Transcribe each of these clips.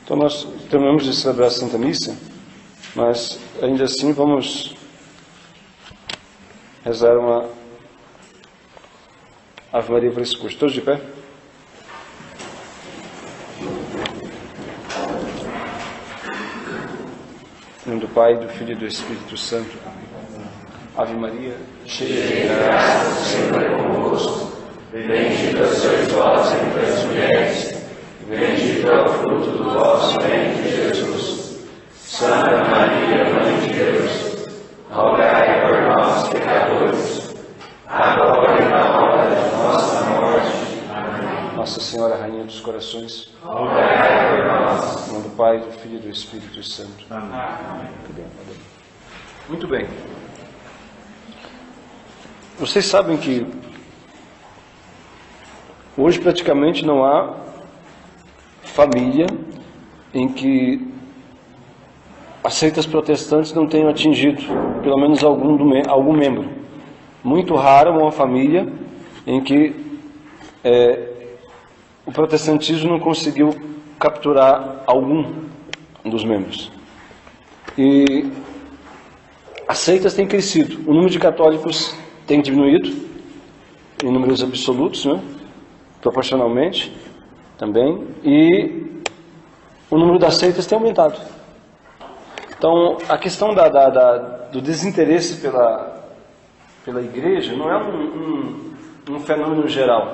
Então nós terminamos de celebrar a Santa Missa, mas ainda assim vamos rezar uma Ave Maria por esse curso. Todos de pé? Em nome do Pai, do Filho e do Espírito Santo. Ave Maria, cheia de graça, o Senhor é convosco. Bendita sois vós entre as mulheres, bendito é o fruto do vosso ventre, Jesus. Santa Maria, Mãe de Deus, rogai por nós, pecadores, agora e na hora de nossa morte. Amém. Nossa Senhora, Rainha dos Corações, rogai por nós. Em nome do Pai, do Filho e do Espírito Santo. Amém. Muito bem. Vocês sabem que hoje praticamente não há família em que as seitas protestantes não tenham atingido pelo menos algum membro. Muito raro uma família em que o protestantismo não conseguiu capturar algum dos membros. E as seitas têm crescido. O número de católicos tem diminuído em números absolutos, né? Proporcionalmente também, e o número das seitas tem aumentado. Então, a questão do desinteresse pela igreja não é um fenômeno geral.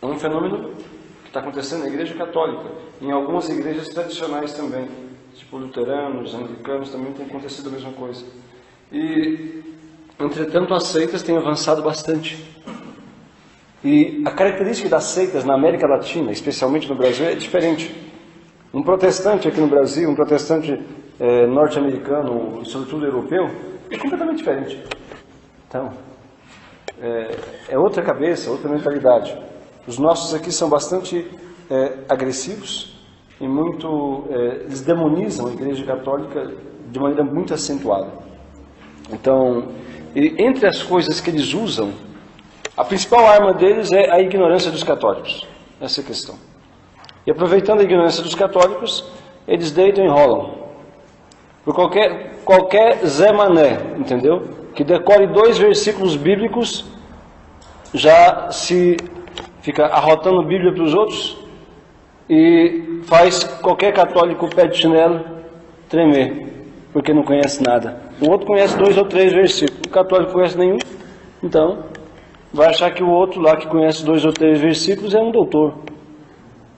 É um fenômeno que está acontecendo na igreja católica, em algumas igrejas tradicionais também, tipo luteranos, anglicanos, também tem acontecido a mesma coisa. E, entretanto, as seitas têm avançado bastante. E a característica das seitas na América Latina, especialmente no Brasil, é diferente. Um protestante aqui no Brasil, um protestante norte-americano, sobretudo europeu, é completamente diferente. Então, é outra cabeça, outra mentalidade. Os nossos aqui são bastante agressivos e eles demonizam a Igreja Católica de maneira muito acentuada. Então, entre as coisas que eles usam, a principal arma deles é a ignorância dos católicos. Essa é a questão. E aproveitando a ignorância dos católicos, eles deitam e enrolam. Por qualquer Zé Mané, entendeu? Que decore 2 versículos bíblicos, já se fica arrotando Bíblia para os outros e faz qualquer católico pé de chinelo tremer, porque não conhece nada. O outro conhece 2 ou 3 versículos, o católico não conhece nenhum, então vai achar que o outro lá que conhece 2 ou 3 versículos é um doutor.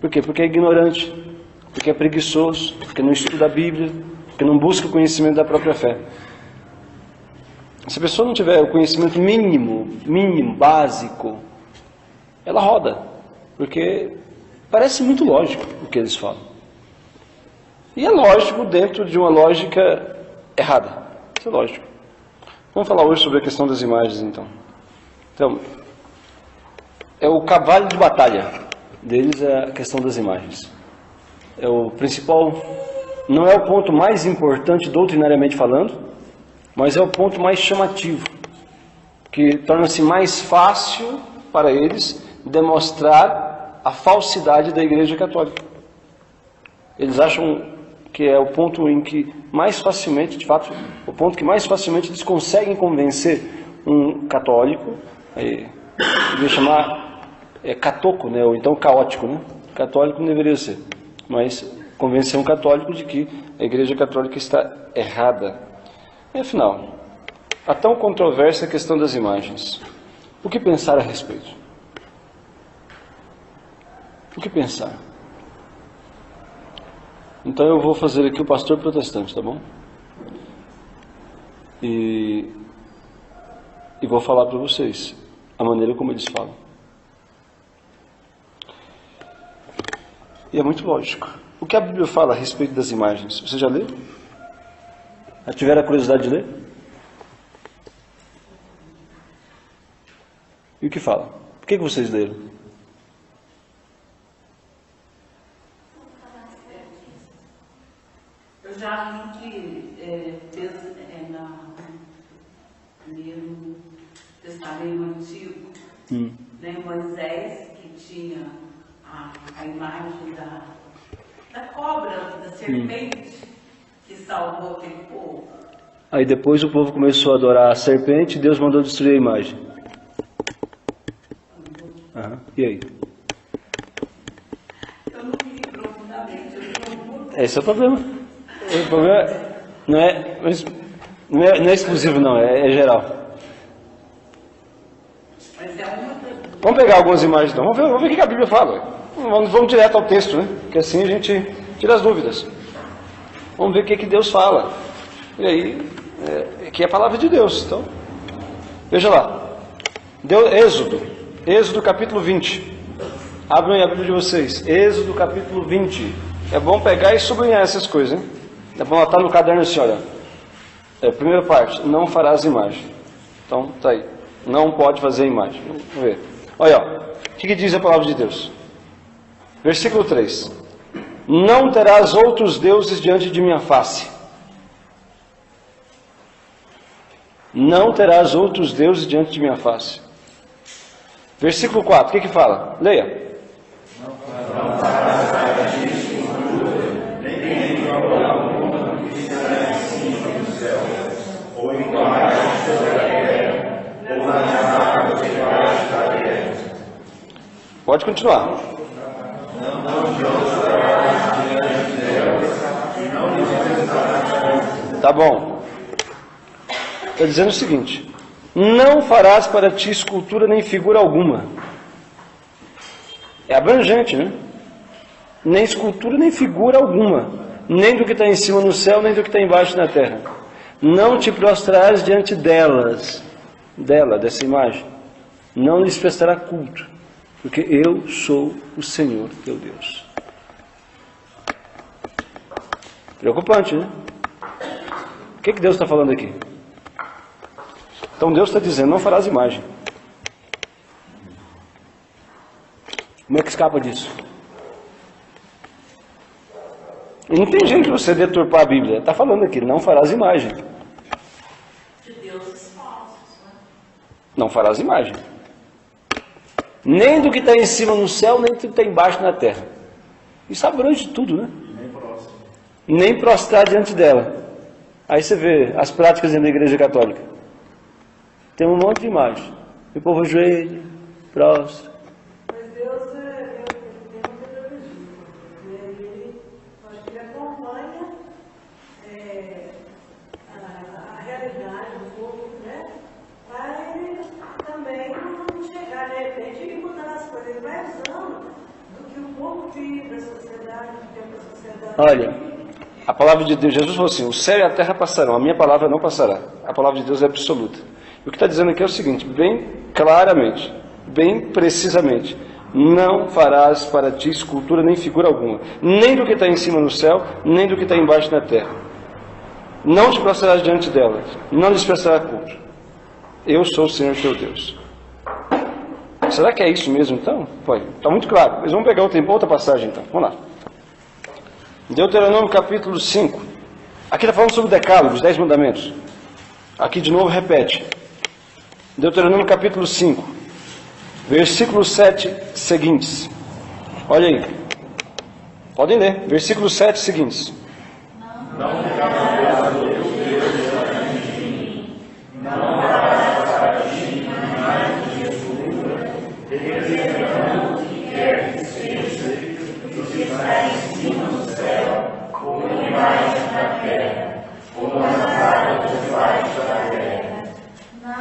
Por quê? Porque é ignorante, porque é preguiçoso, porque não estuda a Bíblia, porque não busca o conhecimento da própria fé. Se a pessoa não tiver o conhecimento mínimo, básico, ela roda, porque parece muito lógico o que eles falam. E é lógico dentro de uma lógica errada. Isso é lógico. Vamos falar hoje sobre a questão das imagens, então. Então, é o cavalo de batalha deles, é a questão das imagens. É o principal, não é o ponto mais importante doutrinariamente falando, mas é o ponto mais chamativo, que torna-se mais fácil para eles demonstrar a falsidade da Igreja Católica. Eles acham que é o ponto em que mais facilmente, de fato, o ponto que mais facilmente eles conseguem convencer um católico, devia chamar catoco, né, ou então caótico, né? Católico não deveria ser, mas convencer um católico de que a Igreja Católica está errada. E afinal, a tão controversa questão das imagens, o que pensar a respeito? O que pensar? Então eu vou fazer aqui o pastor protestante, tá bom? E vou falar para vocês a maneira como eles falam. E é muito lógico. O que a Bíblia fala a respeito das imagens? Você já leu? Já tiveram a curiosidade de ler? E o que fala? Por que vocês leram? Eu já li que no Testamento Antigo, né, Moisés, que tinha a imagem da cobra, da serpente, que salvou aquele povo. Aí depois o povo começou a adorar a serpente e Deus mandou destruir a imagem. E aí? Eu não vi profundamente, Esse é o problema. O problema não é exclusivo, não, é geral. Mas é uma das... Vamos pegar algumas imagens então. Vamos ver o que a Bíblia fala. Vamos direto ao texto, né? Porque assim a gente tira as dúvidas. Vamos ver o que Deus fala. E aí, que é a palavra de Deus. Então, veja lá. Êxodo capítulo 20. Abram aí a Bíblia de vocês. Êxodo capítulo 20. É bom pegar e sublinhar essas coisas, hein? É bom anotar no caderno assim, olha. Primeira parte, não farás imagem. Então, tá aí. Não pode fazer imagem. Vamos ver. Olha, ó. O que diz a palavra de Deus? Versículo 3. Não terás outros deuses diante de minha face. Não terás outros deuses diante de minha face. Versículo 4, o que fala? Leia. Não farás para ti escultura, nem alguma que está em cima do céu, ou embaixo sobre a terra, ou nas águas debaixo da terra. Pode continuar. Não te prostrarás diante delas, e não lhes. Tá bom. Está dizendo o seguinte: não farás para ti escultura nem figura alguma. É abrangente, né? Nem escultura nem figura alguma, nem do que está em cima no céu, nem do que está embaixo na terra. Não te prostrarás diante dessa imagem. Não lhes prestará culto, porque eu sou o Senhor teu Deus. Preocupante, né? O que Deus está falando aqui? Então Deus está dizendo, não farás imagem. Como é que escapa disso? E não tem jeito de você deturpar a Bíblia. Está falando aqui, não farás imagem. De deuses falsos, né? Não farás imagem. Nem do que está em cima no céu, nem do que está embaixo na terra. Isso abrange tudo, né? Nem prostrar diante dela. Aí você vê as práticas dentro da igreja católica. Tem um monte de imagem. O povo ajoelha, prostra. Mas Deus tem uma pedagogia. Ele, acho que ele acompanha a realidade do povo, né? Para ele também não chegar de repente e mudar as coisas. Ele vai usando do que o povo vive, da sociedade, do que a sociedade Olha, vive. a palavra de Deus, Jesus falou assim, o céu e a terra passarão, a minha palavra não passará. A palavra de Deus é absoluta. O que está dizendo aqui é o seguinte, bem claramente, bem precisamente, não farás para ti escultura nem figura alguma, nem do que está em cima no céu, nem do que está embaixo na terra. Não te prostrarás diante delas, não lhes prestarás culto. Eu sou o Senhor teu Deus. Será que é isso mesmo então? Foi. Está muito claro. Mas vamos pegar outra passagem então. Vamos lá. Deuteronômio capítulo 5. Aqui está falando sobre o decálogo, os 10 mandamentos. Aqui de novo repete. Deuteronômio capítulo 5, versículos 7 seguintes. Olha aí. Podem ler. Versículos 7 seguintes. Não farás o teu Deus diante de mim. Não farás para ti imagem de escultura, representando o que quer que seja, do que está em cima do céu, ou embaixo da terra, ou nas águas debaixo da terra.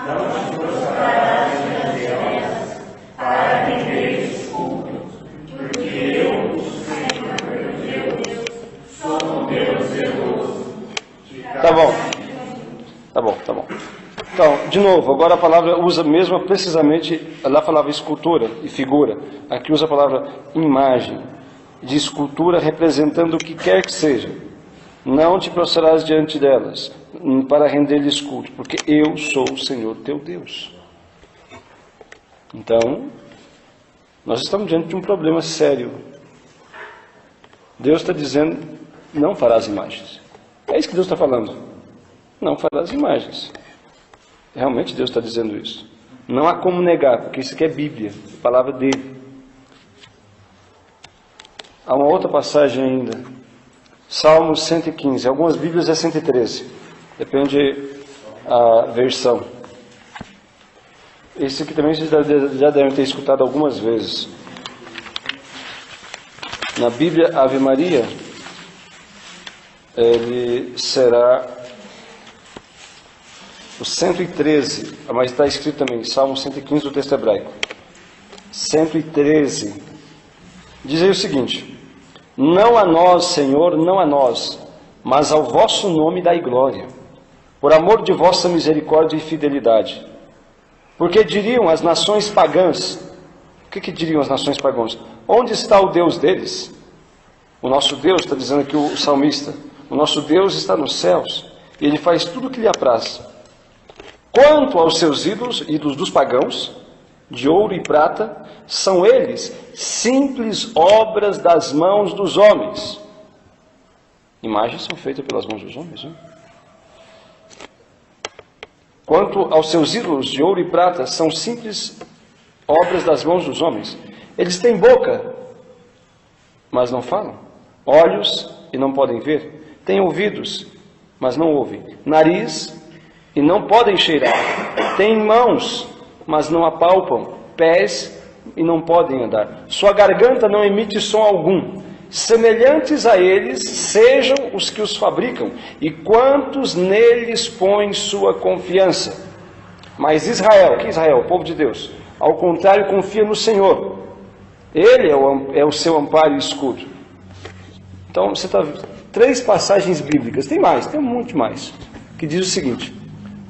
Não te prostrarás diante delas, para renderes culto, porque eu, o Senhor teu Deus, sou um Deus zeloso. Tá bom. Então, de novo, agora a palavra usa mesmo precisamente, lá falava escultura e figura, aqui usa a palavra imagem, de escultura representando o que quer que seja. Não te prostrarás diante delas, para render-lhes culto, porque eu sou o Senhor teu Deus. Então, nós estamos diante de um problema sério. Deus está dizendo, não farás imagens. É isso que Deus está falando. Não farás imagens. Realmente Deus está dizendo isso. Não há como negar, porque isso aqui é Bíblia, a palavra dele. Há uma outra passagem ainda. Salmos 115. Algumas Bíblias é 113. Depende a versão. Esse aqui também vocês já devem ter escutado algumas vezes. Na Bíblia Ave Maria, ele será o 113, mas está escrito também, Salmo 115 do texto hebraico. 113. Diz aí o seguinte: não a nós, Senhor, não a nós, mas ao vosso nome dai glória, por amor de vossa misericórdia e fidelidade. Porque diriam as nações pagãs, o que diriam as nações pagãs? Onde está o Deus deles? O nosso Deus, está dizendo aqui o salmista, o nosso Deus está nos céus, e Ele faz tudo o que lhe apraz. Quanto aos seus ídolos, ídolos dos pagãos, de ouro e prata, são eles simples obras das mãos dos homens. Imagens são feitas pelas mãos dos homens, né? Quanto aos seus ídolos de ouro e prata, são simples obras das mãos dos homens. Eles têm boca, mas não falam. Olhos e não podem ver. Têm ouvidos, mas não ouvem. Nariz e não podem cheirar. Têm mãos, mas não apalpam. Pés e não podem andar. Sua garganta não emite som algum. Semelhantes a eles sejam os que os fabricam, e quantos neles põem sua confiança. Mas Israel, que é Israel? O povo de Deus, ao contrário, confia no Senhor. Ele é o seu amparo e escudo. Então, você está vendo 3 passagens bíblicas, tem mais, tem muito mais, que diz o seguinte: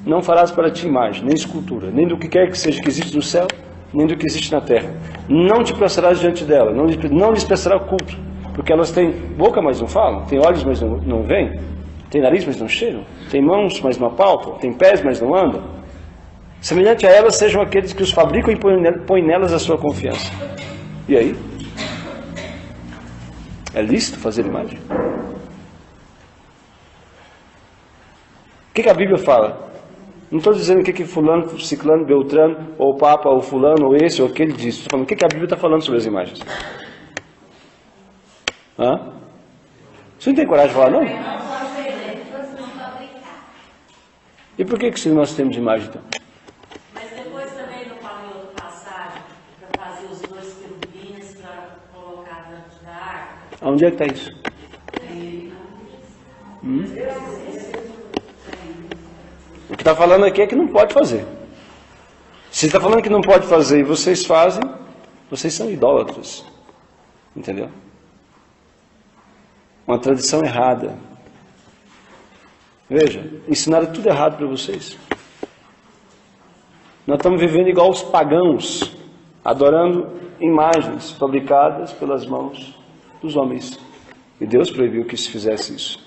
não farás para ti imagem, nem escultura, nem do que quer que seja que existe no céu, nem do que existe na terra. Não te prostrarás diante dela, não lhes prestará culto, porque elas têm boca, mas não falam, têm olhos, mas não veem, têm nariz, mas não cheiram, têm mãos, mas não apalpam, têm pés, mas não andam. Semelhante a elas sejam aqueles que os fabricam e põem nelas a sua confiança. E aí? É lícito fazer imagem? O que a Bíblia fala? Não estou dizendo o que fulano, ciclano, beltrano, ou papa, ou fulano, ou esse, ou aquele diz. Estou falando o que a Bíblia está falando sobre as imagens. Hã? Você não tem coragem de falar, não? E por que nós temos imagem, então? Mas depois também não fala em outra passagem, para fazer os 2 querubins para colocar dentro da arca. Onde é que está isso? O que está falando aqui é que não pode fazer. Se está falando que não pode fazer e vocês fazem, vocês são idólatras. Entendeu? Uma tradição errada. Veja, ensinaram tudo errado para vocês. Nós estamos vivendo igual os pagãos, adorando imagens fabricadas pelas mãos dos homens. E Deus proibiu que se fizesse isso.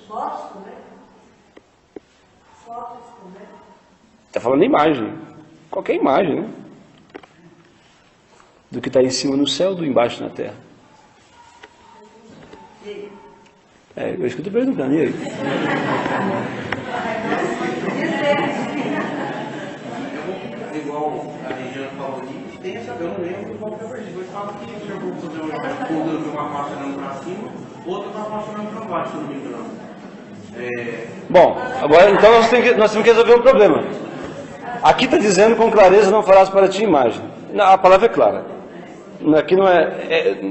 Está falando de imagem. Qualquer imagem, né? Do que está em cima no céu, do embaixo na terra. Eu escuto perguntando, e aí? Igual a Regiana falou ali, tem essa, eu não lembro qual que é a versículo. Ele fala que já vou fazer uma passando para cima, outra está passando para baixo, se não me engano. Bom, agora então nós temos que resolver um problema. Aqui está dizendo com clareza: não farás para ti imagem. A palavra é clara. Aqui não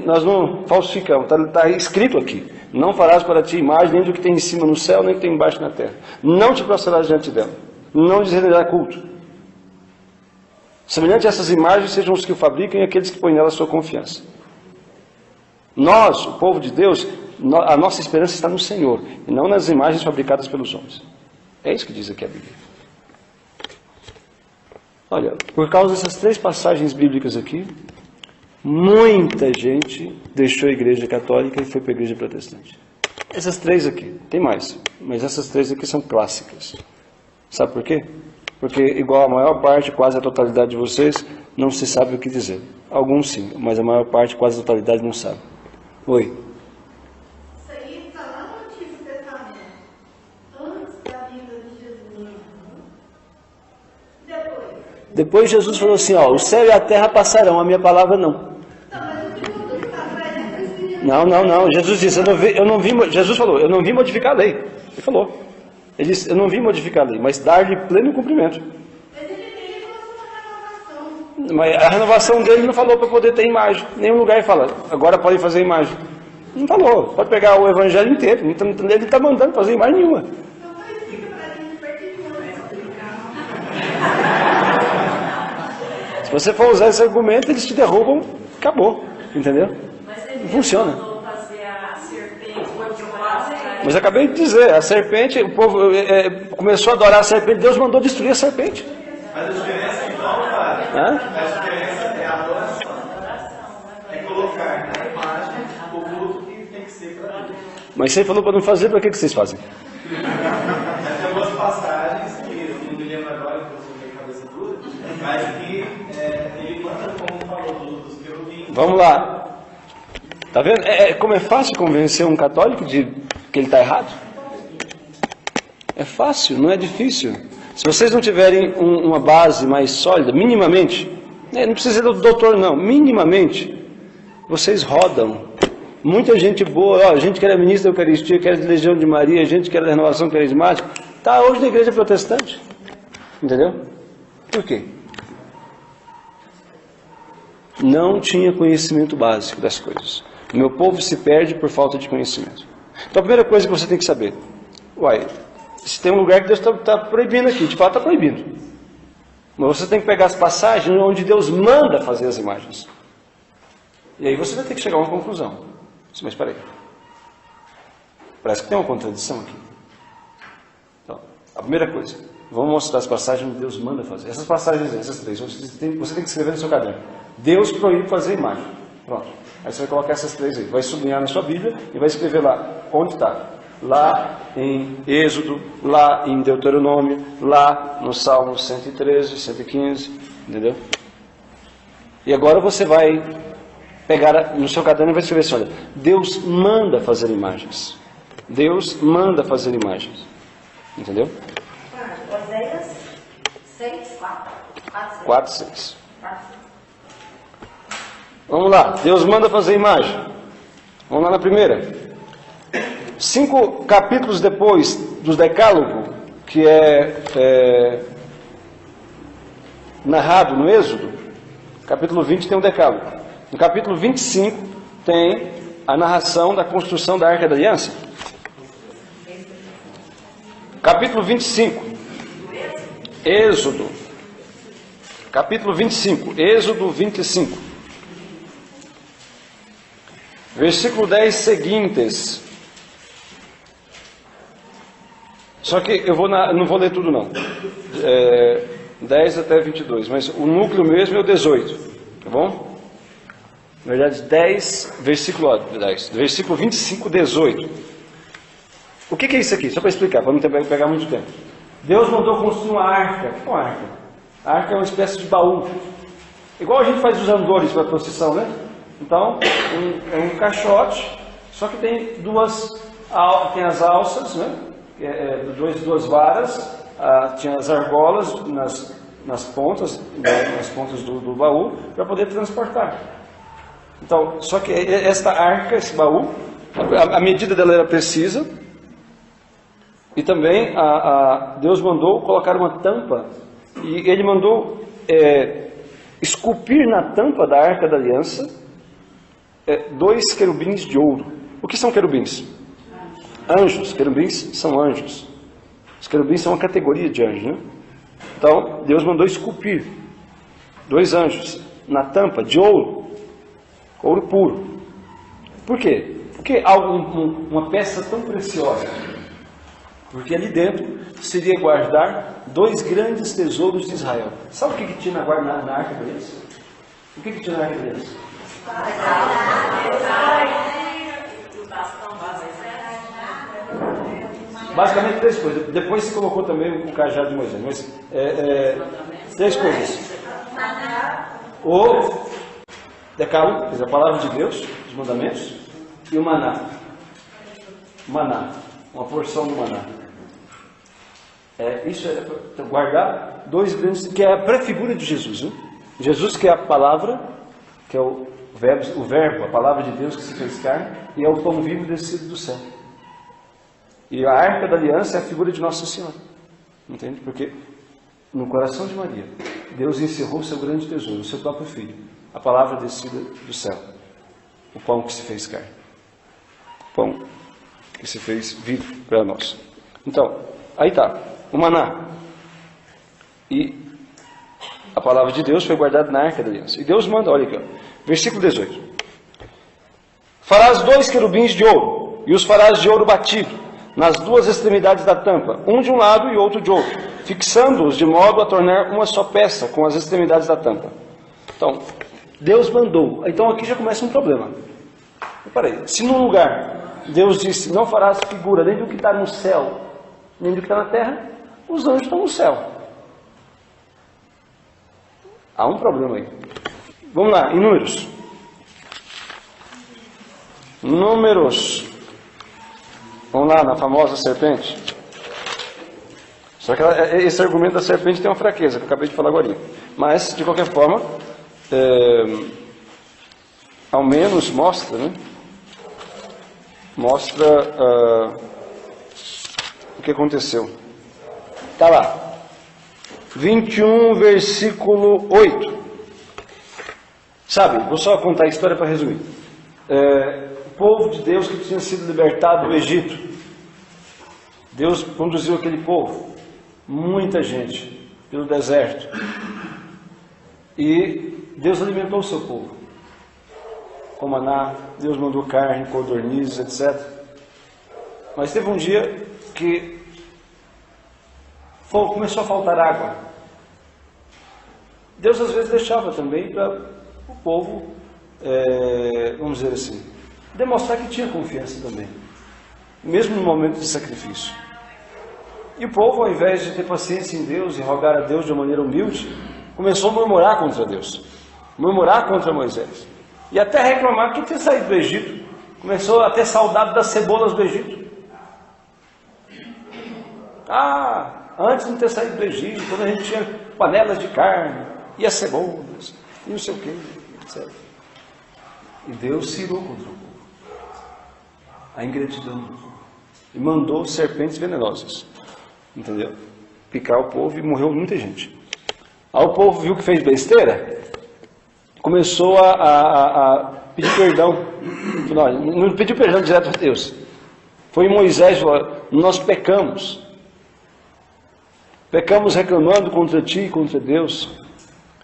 nós não falsificamos, está escrito aqui: não farás para ti imagem, nem do que tem em cima no céu, nem do que tem embaixo na terra. Não te prostrarás diante dela, não lhes renderá culto. Semelhante a essas imagens sejam os que o fabricam e aqueles que põem nela a sua confiança. Nós, o povo de Deus, a nossa esperança está no Senhor, e não nas imagens fabricadas pelos homens. É isso que diz aqui a Bíblia. Olha, por causa dessas 3 passagens bíblicas aqui, muita gente deixou a igreja católica e foi para a igreja protestante. Essas 3 aqui, tem mais, mas essas 3 aqui são clássicas. Sabe por quê? Porque igual a maior parte, quase a totalidade de vocês, não se sabe o que dizer. Alguns sim, mas a maior parte, quase a totalidade, não sabe. Oi? Isso aí está lá no Antigo Testamento, antes da vinda de Jesus. Depois Jesus falou assim: ó, o céu e a terra passarão, a minha palavra não. Não. Jesus disse, Jesus falou, eu não vim modificar a lei. Ele falou. Ele disse, eu não vim modificar a lei, mas dar-lhe pleno cumprimento. Mas a renovação dele não falou para poder ter imagem. Nenhum lugar fala, agora pode fazer imagem. Não falou. Pode pegar o evangelho inteiro. Ele está mandando fazer imagem nenhuma. Se você for usar esse argumento, eles te derrubam, acabou. Entendeu? Não funciona. Mas eu acabei de dizer, a serpente, o povo começou a adorar a serpente, Deus mandou destruir a serpente. Mas a diferença então, cara, a diferença é a adoração. É colocar na imagem o culto que tem que ser para Deus. Mas você falou para não fazer, para que vocês fazem? Mas tem algumas passagens que eu não me lembro agora, que eu sou meio cabeça dura, mas que ele manda como falou dos querubins. Vamos lá. Tá vendo? Como é fácil convencer um católico de que ele está errado? É fácil, não é difícil. Se vocês não tiverem uma base mais sólida, minimamente, não precisa ser do doutor não, minimamente, vocês rodam. Muita gente boa, gente que era ministra da Eucaristia, que era de Legião de Maria, gente que era da Renovação Carismática, está hoje na igreja protestante. Entendeu? Por quê? Não tinha conhecimento básico das coisas. O meu povo se perde por falta de conhecimento. Então a primeira coisa que você tem que saber, se tem um lugar que Deus está proibindo aqui, de fato está proibindo. Mas você tem que pegar as passagens onde Deus manda fazer as imagens. E aí você vai ter que chegar a uma conclusão. Mas espera aí. Parece que tem uma contradição aqui. Então, a primeira coisa, vamos mostrar as passagens onde Deus manda fazer. Essas passagens, essas três, você tem que escrever no seu caderno. Deus proíbe fazer imagem. Pronto. Aí você vai colocar essas três aí. Vai sublinhar na sua Bíblia e vai escrever lá. Onde está? Lá em Êxodo, lá em Deuteronômio, lá no Salmo 113, 115, entendeu? E agora você vai pegar no seu caderno e vai escrever assim, olha, Deus manda fazer imagens. Deus manda fazer imagens. Entendeu? Oséias 6, 4. 4, 6. Vamos lá, Deus manda fazer imagem. Vamos lá na primeira. 5 capítulos depois do Decálogo, que é narrado no Êxodo, capítulo 20 tem o Decálogo. No capítulo 25 tem a narração da construção da Arca da Aliança. Capítulo 25, Êxodo. Capítulo 25, Êxodo 25. Versículo 10 seguintes. Só que eu não vou ler tudo não. 10 até 22, mas o núcleo mesmo é o 18, tá bom? Na verdade, 10, versículo 25, 18. O que é isso aqui? Só para explicar, para não pegar muito tempo. Deus mandou construir uma arca. O que é uma arca? A arca é uma espécie de baú. Igual a gente faz os andores para a procissão, né? Então, é um caixote, só que tem tem as alças, né? Duas varas, tinha as argolas nas pontas do baú, para poder transportar. Então, só que esta arca, esse baú, a medida dela era precisa, e também Deus mandou colocar uma tampa, e Ele mandou esculpir na tampa da Arca da Aliança 2 querubins de ouro. O que são querubins? Anjos. Querubins são anjos. Os querubins são uma categoria de anjos, né? Então, Deus mandou esculpir 2 anjos na tampa de ouro puro. Por quê? Por que uma peça tão preciosa? Porque ali dentro seria guardar 2 grandes tesouros de Israel. Sabe o que tinha na Arca deles? O que tinha na Arca deles? Basicamente 3 coisas. Depois se colocou também o cajado de Moisés. Mas 3 coisas. O Decálogo, quer dizer, a palavra de Deus, os mandamentos, e o maná. Maná, uma porção do maná. Isso é para guardar 2 grandes, que é a pré-figura de Jesus. Né? Jesus que é a palavra, que é o verbo, a palavra de Deus que se fez carne, e é o pão vivo descido do céu. E a arca da aliança é a figura de Nossa Senhora. Entende? Porque no coração de Maria, Deus encerrou o seu grande tesouro, o seu próprio Filho, a palavra descida do céu, o pão que se fez carne, o pão que se fez vivo para nós. Então, aí está, o maná. E a palavra de Deus foi guardada na arca da aliança. E Deus manda, olha aqui, ó, versículo 18. Farás 2 querubins de ouro, e os farás de ouro batido, nas 2 extremidades da tampa, um de um lado e outro de outro, fixando-os de modo a tornar uma só peça com as extremidades da tampa. Então, Deus mandou. Então aqui já começa um problema. Peraí, se num lugar Deus disse, não farás figura nem do que está no céu, nem do que está na terra, os anjos estão no céu. Há um problema aí. Vamos lá, em Números. Números. Vamos lá, na famosa serpente. Só que esse argumento da serpente tem uma fraqueza, que eu acabei de falar agora. Mas, de qualquer forma, ao menos mostra, né? Mostra o que aconteceu. Está lá. 21, versículo 8. Sabe, vou só contar a história para resumir. O povo de Deus que tinha sido libertado do Egito. Deus conduziu aquele povo, muita gente, pelo deserto. E Deus alimentou o seu povo. Com maná, Deus mandou carne, codornizes, etc. Mas teve um dia que começou a faltar água. Deus às vezes deixava também para o povo, vamos dizer assim, demonstrar que tinha confiança também, mesmo no momento de sacrifício. E o povo, ao invés de ter paciência em Deus e rogar a Deus de uma maneira humilde, começou a murmurar contra Deus, murmurar contra Moisés, e até reclamar que tinha saído do Egito. Começou a ter saudade das cebolas do Egito. Antes de não ter saído do Egito, quando a gente tinha panelas de carne, e as cebolas, e não sei o que, etc. E Deus se irou contra o povo, a ingratidão do povo, e mandou serpentes venenosas, entendeu? Picar o povo, e morreu muita gente. Aí o povo viu que fez besteira, começou a pedir perdão. Não pediu perdão direto a Deus. Foi Moisés e falou: nós pecamos reclamando contra ti e contra Deus.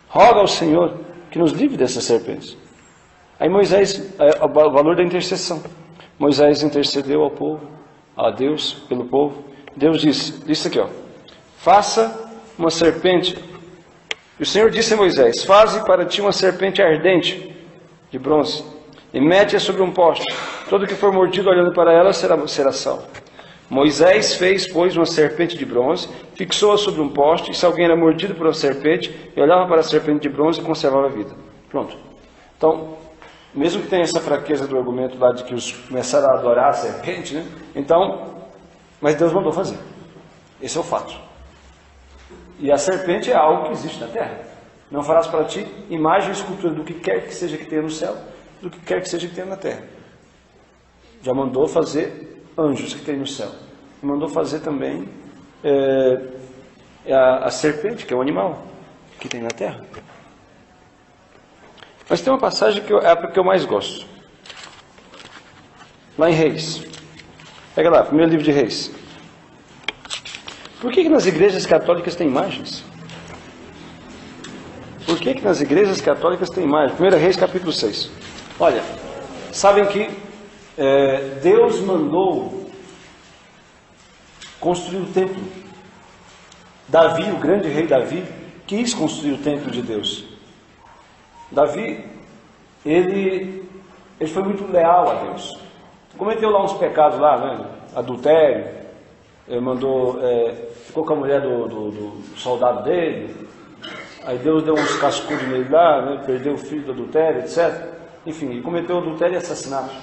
Roga ao Senhor que nos livre dessas serpentes. Aí Moisés, o valor da intercessão, Moisés intercedeu ao povo, a Deus, pelo povo. Deus disse aqui, ó: faça uma serpente. E o Senhor disse a Moisés: faze para ti uma serpente ardente de bronze, e mete-a sobre um poste. Todo que for mordido olhando para ela será salvo. Moisés fez, pois, uma serpente de bronze, fixou-a sobre um poste, e se alguém era mordido por uma serpente, e olhava para a serpente de bronze, conservava a vida. Pronto. Então, mesmo que tenha essa fraqueza do argumento lá de que os começaram a adorar a serpente, né? Então, mas Deus mandou fazer. Esse é o fato. E a serpente é algo que existe na terra. Não farás para ti imagem e escultura do que quer que seja que tenha no céu, do que quer que seja que tenha na terra. Já mandou fazer anjos que tem no céu. Mandou fazer também a serpente, que é o animal que tem na terra. Mas tem uma passagem que é a que eu mais gosto. Lá em Reis. Pega lá, primeiro livro de Reis. Por que nas igrejas católicas tem imagens? Por que nas igrejas católicas tem imagens? 1 Reis, capítulo 6. Olha, sabem que Deus mandou construir o templo. Davi, o grande rei Davi, quis construir o templo de Deus. Davi, ele foi muito leal a Deus. Cometeu lá uns pecados lá, né? Adultério, ficou com a mulher do soldado dele, aí Deus deu uns cascudos nele lá, né? Perdeu o filho do adultério, etc. Enfim, ele cometeu adultério e assassinato,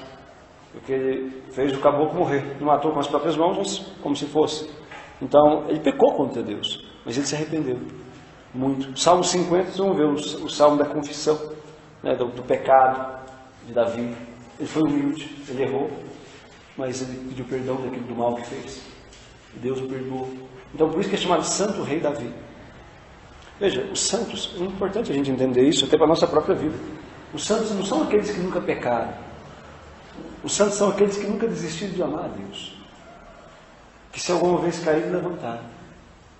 porque ele fez o caboclo morrer, não matou com as próprias mãos, mas como se fosse. Então, ele pecou contra Deus, mas ele se arrependeu muito. Salmo 50, vocês vão ver o salmo da confissão. né, do pecado de Davi. Ele foi humilde, ele errou, mas ele pediu perdão daquilo do mal que fez. E Deus o perdoou. Então por isso que é chamado Santo Rei Davi. Veja, os santos, é importante a gente entender isso até para a nossa própria vida. Os santos não são aqueles que nunca pecaram. Os santos são aqueles que nunca desistiram de amar a Deus. Que se alguma vez caíram, levantaram.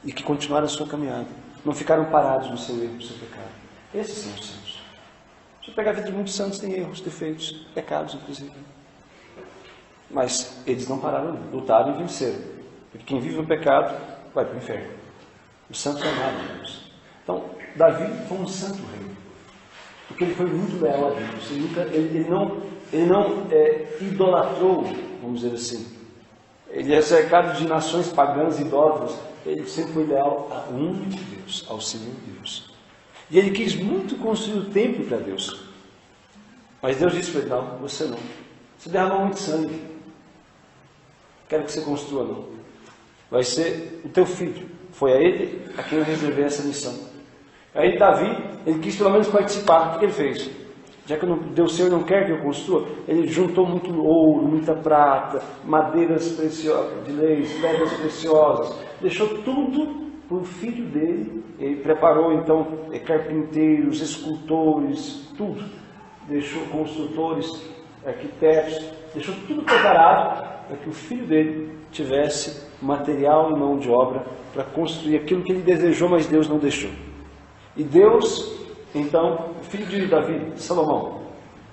E que continuaram a sua caminhada. Não ficaram parados no seu erro, no seu pecado. Esses são os santos. Se você pegar a vida de muitos santos, tem erros, defeitos, pecados inclusive. Mas eles não pararam, lutaram e venceram. Porque quem vive no pecado vai para o inferno. Os santos amaram a Deus. Então, Davi foi um santo rei. Porque ele foi muito leal a Deus. Ele não idolatrou, vamos dizer assim. Ele é cercado de nações pagãs e idólatras. Ele sempre foi leal a um único Deus, ao Senhor Deus. E ele quis muito construir o templo para Deus. Mas Deus disse para ele: não, você não. Você derramou muito sangue. Quero que você construa, não. Vai ser o teu filho. Foi a ele a quem eu reservei essa missão. Aí Davi, ele quis pelo menos participar. O que ele fez? Já que Deus Senhor não quer que eu construa, ele juntou muito ouro, muita prata, madeiras preciosas, de leis, pedras preciosas. Deixou tudo para o filho dele. Ele preparou então carpinteiros, escultores, tudo. Deixou construtores, arquitetos, deixou tudo preparado para que o filho dele tivesse material e mão de obra para construir aquilo que ele desejou, mas Deus não deixou. E Deus, então, o filho de Davi, Salomão,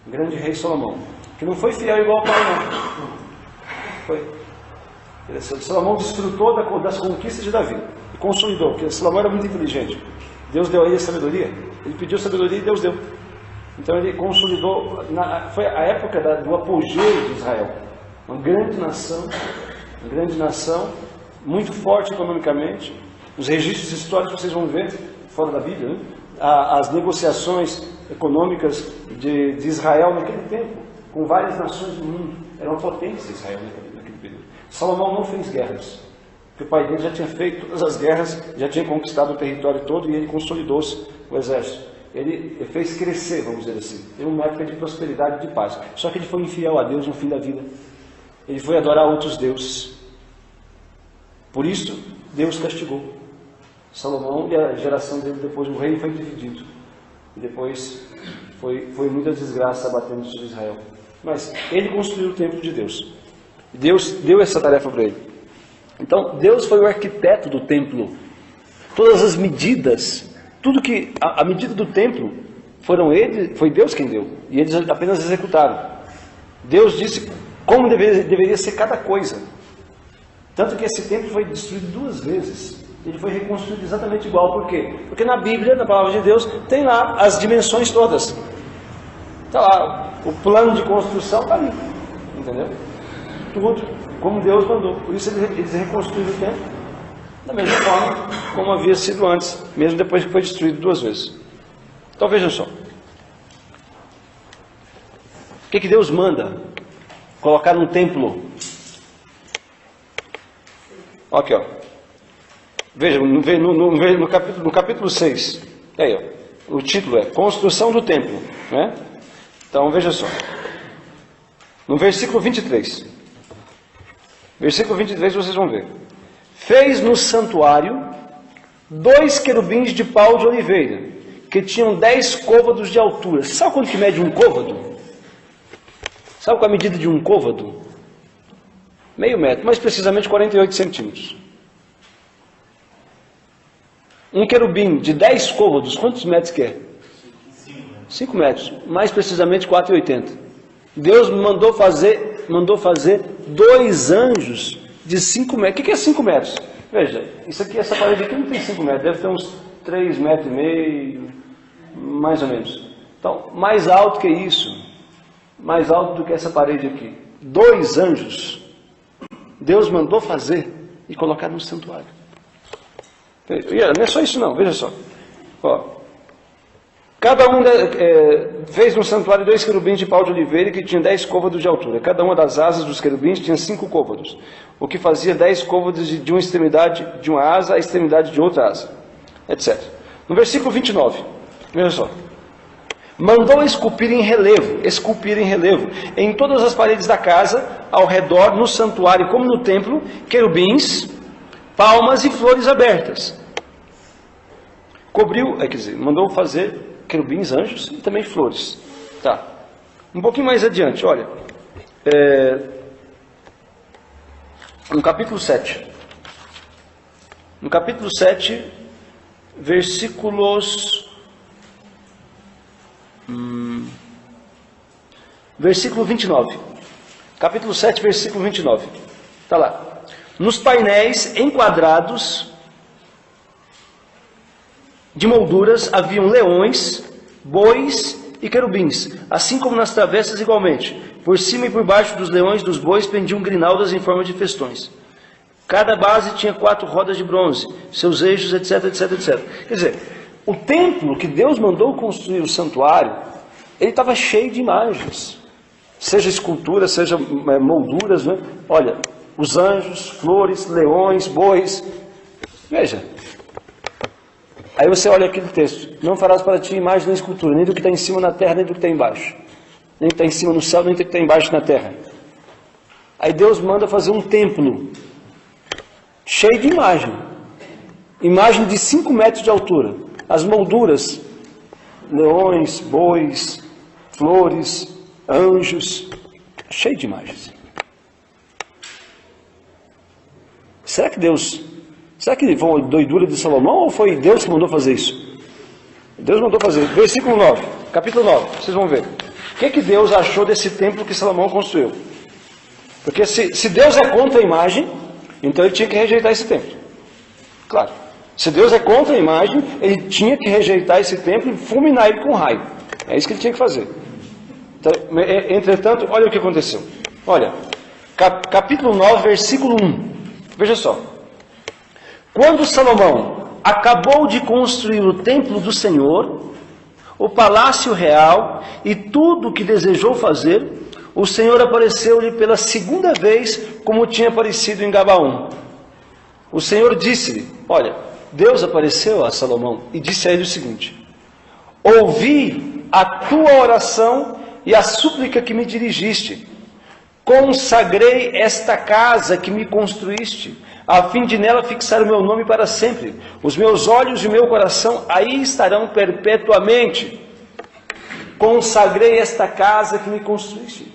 o grande rei Salomão, que não foi fiel igual ao pai, não. Foi. Salomão desfrutou das conquistas de Davi e consolidou, porque Salomão era muito inteligente. Deus deu a ele sabedoria, ele pediu sabedoria e Deus deu. Então ele consolidou, foi a época do apogeu de Israel, uma grande nação, muito forte economicamente. Os registros históricos vocês vão ver, fora da Bíblia, né? As negociações econômicas de Israel naquele tempo, com várias nações do mundo. Era uma potência Israel naquele período. Salomão não fez guerras, porque o pai dele já tinha feito todas as guerras, já tinha conquistado o território todo e ele consolidou-se o exército. Ele fez crescer, vamos dizer assim. Teve uma época de prosperidade e de paz. Só que ele foi infiel a Deus no fim da vida. Ele foi adorar outros deuses. Por isso, Deus castigou Salomão e a geração dele depois. O reino foi dividido. E depois foi muita desgraça batendo sobre Israel. Mas ele construiu o templo de Deus. Deus deu essa tarefa para ele. Então, Deus foi o arquiteto do templo. Todas as medidas, tudo que a medida do templo foi Deus quem deu. E eles apenas executaram. Deus disse como deveria ser cada coisa. Tanto que esse templo foi destruído 2 vezes. Ele foi reconstruído exatamente igual. Por quê? Porque na Bíblia, na palavra de Deus, tem lá as dimensões todas. Está lá, o plano de construção está ali. Entendeu? Tudo como Deus mandou. Por isso eles reconstruíram o templo da mesma forma como havia sido antes, mesmo depois que foi destruído 2 vezes. Então vejam só. O que Deus manda? Colocar um templo. Aqui, ó. Veja, no capítulo 6. Aí, ó. O título é Construção do Templo. Né? Então veja só. No versículo 23. Versículo 23 vocês vão ver. Fez no santuário 2 querubins de pau de oliveira, que tinham 10 côvados de altura. Sabe quanto que mede um côvado? Sabe qual a medida de um côvado? Meio metro, mais precisamente 48 centímetros. Um querubim de 10 côvados, quantos metros que é? 5 metros, mais precisamente 4,80. Deus mandou fazer 2 anjos de 5 metros. O que é 5 metros? Veja, isso aqui, essa parede aqui não tem 5 metros, deve ter uns 3,5 metros, mais ou menos. Então, mais alto que isso, mais alto do que essa parede aqui. 2 anjos, Deus mandou fazer e colocar no santuário. Não é só isso não, veja só. Ó, cada um fez no santuário 2 querubins de pau de oliveira que tinham 10 côvados de altura. Cada uma das asas dos querubins tinha 5 côvados, o que fazia 10 côvados de uma extremidade de uma asa à extremidade de outra asa, etc. No versículo 29, veja só. Mandou esculpir em relevo, em todas as paredes da casa, ao redor, no santuário como no templo, querubins, palmas e flores abertas. Cobriu, mandou fazer querubins, anjos e também flores. Tá. Um pouquinho mais adiante, olha. No capítulo 7. No capítulo 7, versículo 29. Capítulo 7, versículo 29. Está lá. Nos painéis enquadrados de molduras haviam leões, bois e querubins, assim como nas travessas igualmente. Por cima e por baixo dos leões e dos bois pendiam grinaldas em forma de festões. Cada base tinha 4 rodas de bronze, seus eixos, etc, etc, etc. Quer dizer, o templo que Deus mandou construir, o santuário, ele estava cheio de imagens. Seja escultura, seja molduras, né? Olha, os anjos, flores, leões, bois. Veja. Aí você olha aquele texto. Não farás para ti imagem nem escultura, nem do que está em cima na terra, nem do que está embaixo. Nem do que está em cima no céu, nem do que está embaixo na terra. Aí Deus manda fazer um templo cheio de imagem. Imagem de 5 metros de altura. As molduras, leões, bois, flores, anjos, cheio de imagens. Será que foi uma doidura de Salomão ou foi Deus que mandou fazer isso? Deus mandou fazer. Versículo 9, capítulo 9, vocês vão ver. O que Deus achou desse templo que Salomão construiu? Porque se Deus é contra a imagem, então ele tinha que rejeitar esse templo. Claro. Se Deus é contra a imagem, ele tinha que rejeitar esse templo e fulminar ele com raio. É isso que ele tinha que fazer. Então, entretanto, olha o que aconteceu. Olha, capítulo 9, versículo 1. Veja só. Quando Salomão acabou de construir o templo do Senhor, o palácio real e tudo o que desejou fazer, o Senhor apareceu-lhe pela segunda vez, como tinha aparecido em Gabaon. O Senhor disse-lhe, olha, Deus apareceu a Salomão e disse a ele o seguinte: ouvi a tua oração e a súplica que me dirigiste. Consagrei esta casa que me construíste, a fim de nela fixar o meu nome para sempre. Os meus olhos e o meu coração aí estarão perpetuamente. Consagrei esta casa que me construíste.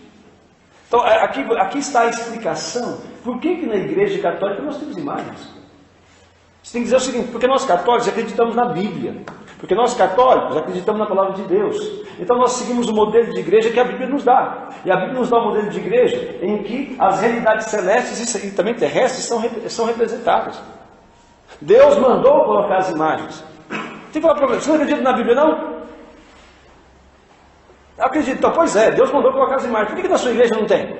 Então, aqui está a explicação. Por que na Igreja Católica nós temos imagens? Você tem que dizer o seguinte: porque nós católicos acreditamos na Bíblia. Porque nós católicos acreditamos na Palavra de Deus. Então nós seguimos o modelo de igreja que a Bíblia nos dá. E a Bíblia nos dá um modelo de igreja em que as realidades celestes e também terrestres são representadas. Deus mandou colocar as imagens. Tem que falar para você não acredita na Bíblia, não? Eu acredito. Então, pois é, Deus mandou colocar as imagens. Por que na sua igreja não tem?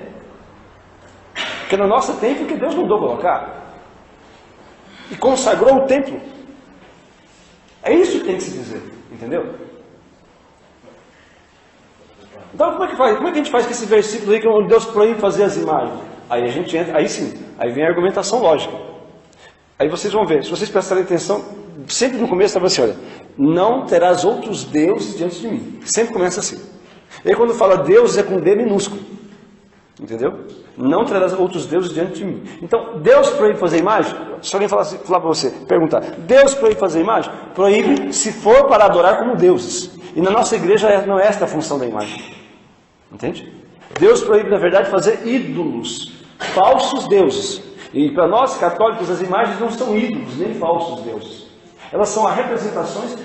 Porque na nossa tem, porque Deus mandou colocar. E consagrou o templo. É isso que tem que se dizer, entendeu? Então como é que a gente faz com esse versículo aí que Deus proíbe fazer as imagens? Aí a gente entra, aí sim, aí vem a argumentação lógica. Aí vocês vão ver, se vocês prestarem atenção, sempre no começo estava assim, olha, não terás outros deuses diante de mim. Sempre começa assim. E aí quando fala Deus é com D minúsculo. Entendeu? Não terás outros deuses diante de mim. Então, Deus proíbe fazer imagem? Se alguém falar para você, perguntar, Deus proíbe fazer imagem? Proíbe se for para adorar como deuses. E na nossa igreja não é esta a função da imagem. Entende? Deus proíbe, na verdade, fazer ídolos, falsos deuses. E para nós católicos, as imagens não são ídolos, nem falsos deuses. Elas são as representações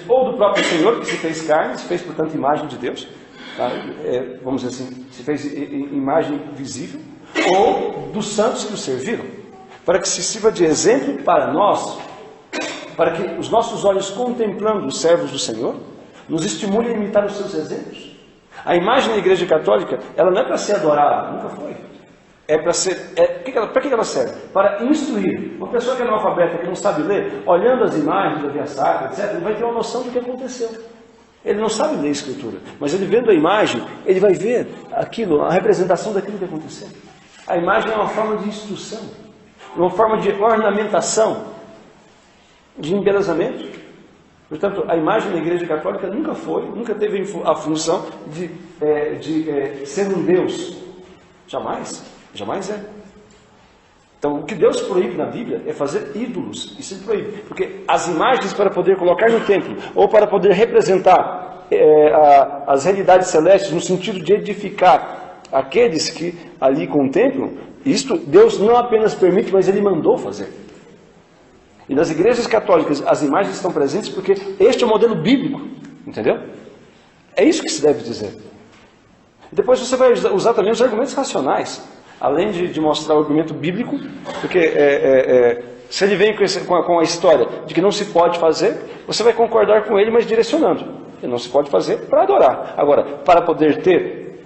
ou do próprio Senhor, que se fez carne, se fez, portanto, imagem de Deus. Vamos dizer assim, se fez imagem visível, ou dos santos que o serviram, para que se sirva de exemplo para nós, para que os nossos olhos, contemplando os servos do Senhor, nos estimulem a imitar os seus exemplos. A imagem da Igreja Católica, ela não é para ser adorada, nunca foi. É para ser. Para que ela serve? Para instruir. Uma pessoa que é analfabeta, que não sabe ler, olhando as imagens da Via Sacra, etc., ele vai ter uma noção do que aconteceu. Ele não sabe ler a Escritura, mas ele vendo a imagem, ele vai ver aquilo, a representação daquilo que aconteceu. A imagem é uma forma de instrução, uma forma de ornamentação, de embelezamento. Portanto, a imagem da Igreja Católica nunca teve a função de ser um Deus. Jamais é. Então, o que Deus proíbe na Bíblia é fazer ídolos. Isso ele proíbe. Porque as imagens para poder colocar no templo, ou para poder representar as realidades celestes, no sentido de edificar aqueles que ali contemplam, isto Deus não apenas permite, mas Ele mandou fazer. E nas igrejas católicas as imagens estão presentes porque este é o modelo bíblico. Entendeu? É isso que se deve dizer. Depois você vai usar também os argumentos racionais. Além de mostrar o argumento bíblico, porque se ele vem com a história de que não se pode fazer, você vai concordar com ele, mas direcionando. Que não se pode fazer para adorar. Agora, para poder ter,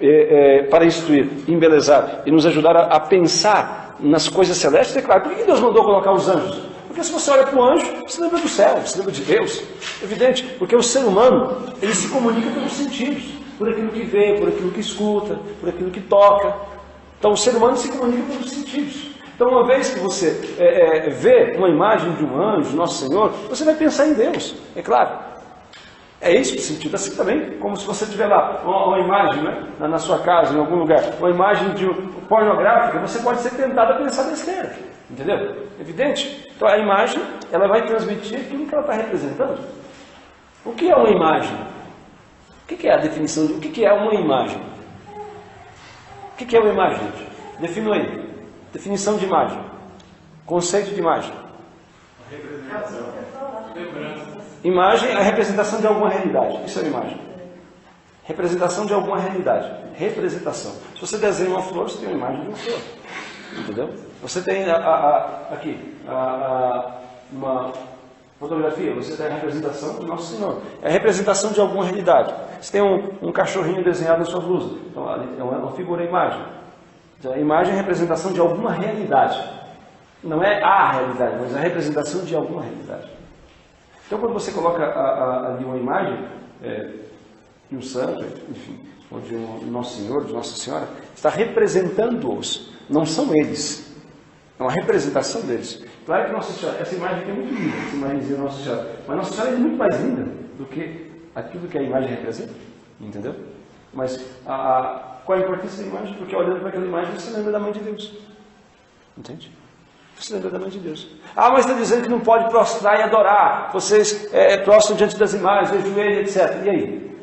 para instruir, embelezar e nos ajudar a pensar nas coisas celestes, é claro. Por que Deus mandou colocar os anjos? Porque se você olha para o anjo, você lembra do céu, você lembra de Deus. Evidente, porque o ser humano, ele se comunica pelos sentidos. Por aquilo que vê, por aquilo que escuta, por aquilo que toca. Então o ser humano se comunica pelos sentidos. Então uma vez que você vê uma imagem de um anjo, Nosso Senhor, você vai pensar em Deus, é claro. É isso que sentido. Assim também, como se você tiver lá uma imagem, né, na sua casa, em algum lugar, uma imagem pornográfica, você pode ser tentado a pensar besteira. Entendeu? Evidente. Então a imagem, ela vai transmitir aquilo que ela está representando. O que é uma imagem? O que é a definição de o que é uma imagem? O que é uma imagem, gente? Defina aí. Definição de imagem. Conceito de imagem. Imagem é a representação de alguma realidade. Isso é uma imagem. Representação de alguma realidade. Representação. Se você desenha uma flor, você tem uma imagem de uma flor. Entendeu? Você tem aqui uma fotografia, você tem a representação do Nosso Senhor. É a representação de alguma realidade. Você tem um cachorrinho desenhado na sua blusa. Então, é uma figura, imagem. Então, a imagem é a representação de alguma realidade. Não é a realidade, mas a representação de alguma realidade. Então, quando você coloca ali uma imagem de um santo, enfim, ou de um Nosso Senhor, de Nossa Senhora, está representando-os. Não são eles. É uma representação deles. Claro que Nossa Senhora, essa imagem aqui é muito linda, essa imagem de Nossa Senhora. Mas Nossa Senhora é muito mais linda do que aquilo que a imagem representa. Entendeu? Mas qual a importância da imagem? Porque olhando para aquela imagem você lembra da Mãe de Deus. Entende? Você lembra da Mãe de Deus. Ah, mas está dizendo que não pode prostrar e adorar. Vocês prostram diante das imagens, ajoelham, etc. E aí?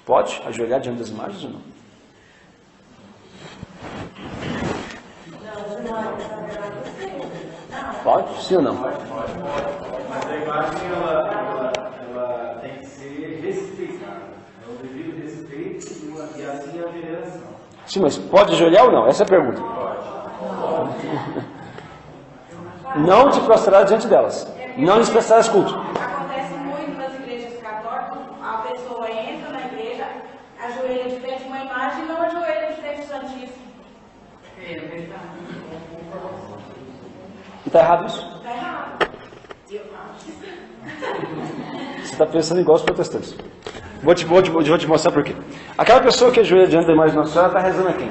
Pode ajoelhar diante das imagens ou não? Pode? Sim ou não? Pode. Mas a imagem, ela tem que ser respeitada. É o devido respeito e assim a veneração. Sim, mas pode ajoelhar ou não? Essa é a pergunta. Não te prostrar diante delas. Não lhes prestarás culto. Acontece muito nas igrejas católicas, a pessoa entra na igreja, ajoelha de frente a uma imagem e não ajoelha de frente ao Santíssimo. É verdade. E está errado isso? Está errado. Eu acho que sim. Você está pensando igual os protestantes. Vou te mostrar por quê. Aquela pessoa que ajoelha diante da imagem de Nossa Senhora está rezando a quem?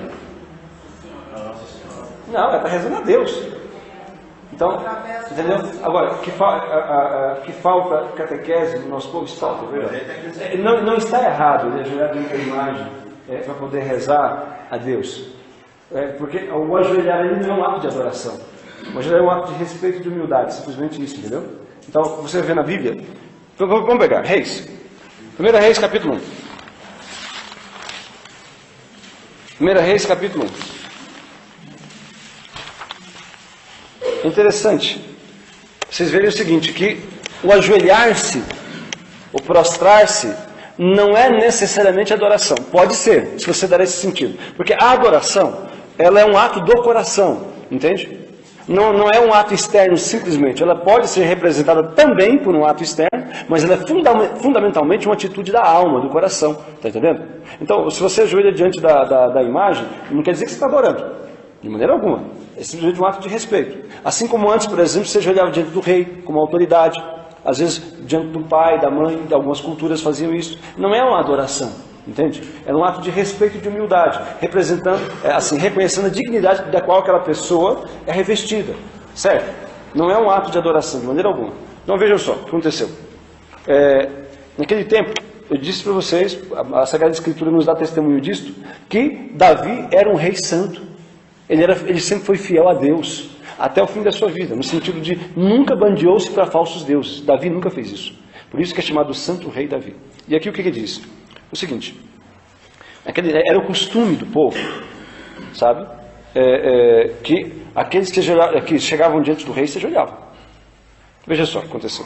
Não, ela está rezando a Deus. Então, entendeu? Agora, que falta catequese no nosso povo, isso falta, verdade? Não está errado ele ajoelhar diante da imagem para poder rezar a Deus. Porque o ajoelhar ele não é um ato de adoração. O ajoelhar é um ato de respeito e de humildade, simplesmente isso, entendeu? Então, você vê na Bíblia, vamos pegar, Reis. 1 Reis, capítulo 1. 1 Reis, capítulo 1. É interessante vocês verem o seguinte, que o ajoelhar-se, o prostrar-se, não é necessariamente adoração. Pode ser, se você dar esse sentido. Porque a adoração, ela é um ato do coração, entende? Não é um ato externo simplesmente. Ela pode ser representada também por um ato externo, mas ela é fundamentalmente uma atitude da alma, do coração. Está entendendo? Então, se você ajoelha diante da imagem, não quer dizer que você está adorando. De maneira alguma. É simplesmente um ato de respeito. Assim como antes, por exemplo, você ajoelhava diante do rei, como autoridade. Às vezes, diante do pai, da mãe, de algumas culturas faziam isso. Não é uma adoração. Entende? É um ato de respeito e de humildade, representando, reconhecendo a dignidade da qual aquela pessoa é revestida, certo? Não é um ato de adoração, de maneira alguma. Então vejam só o que aconteceu. Naquele tempo, eu disse para vocês, a Sagrada Escritura nos dá testemunho disto, que Davi era um rei santo. Ele sempre foi fiel a Deus, até o fim da sua vida, no sentido de nunca bandeou-se para falsos deuses. Davi nunca fez isso. Por isso que é chamado Santo Rei Davi. E aqui o que ele diz? O seguinte, era o costume do povo, sabe? Que aqueles que chegavam diante do rei se ajoelhavam. Veja só o que aconteceu.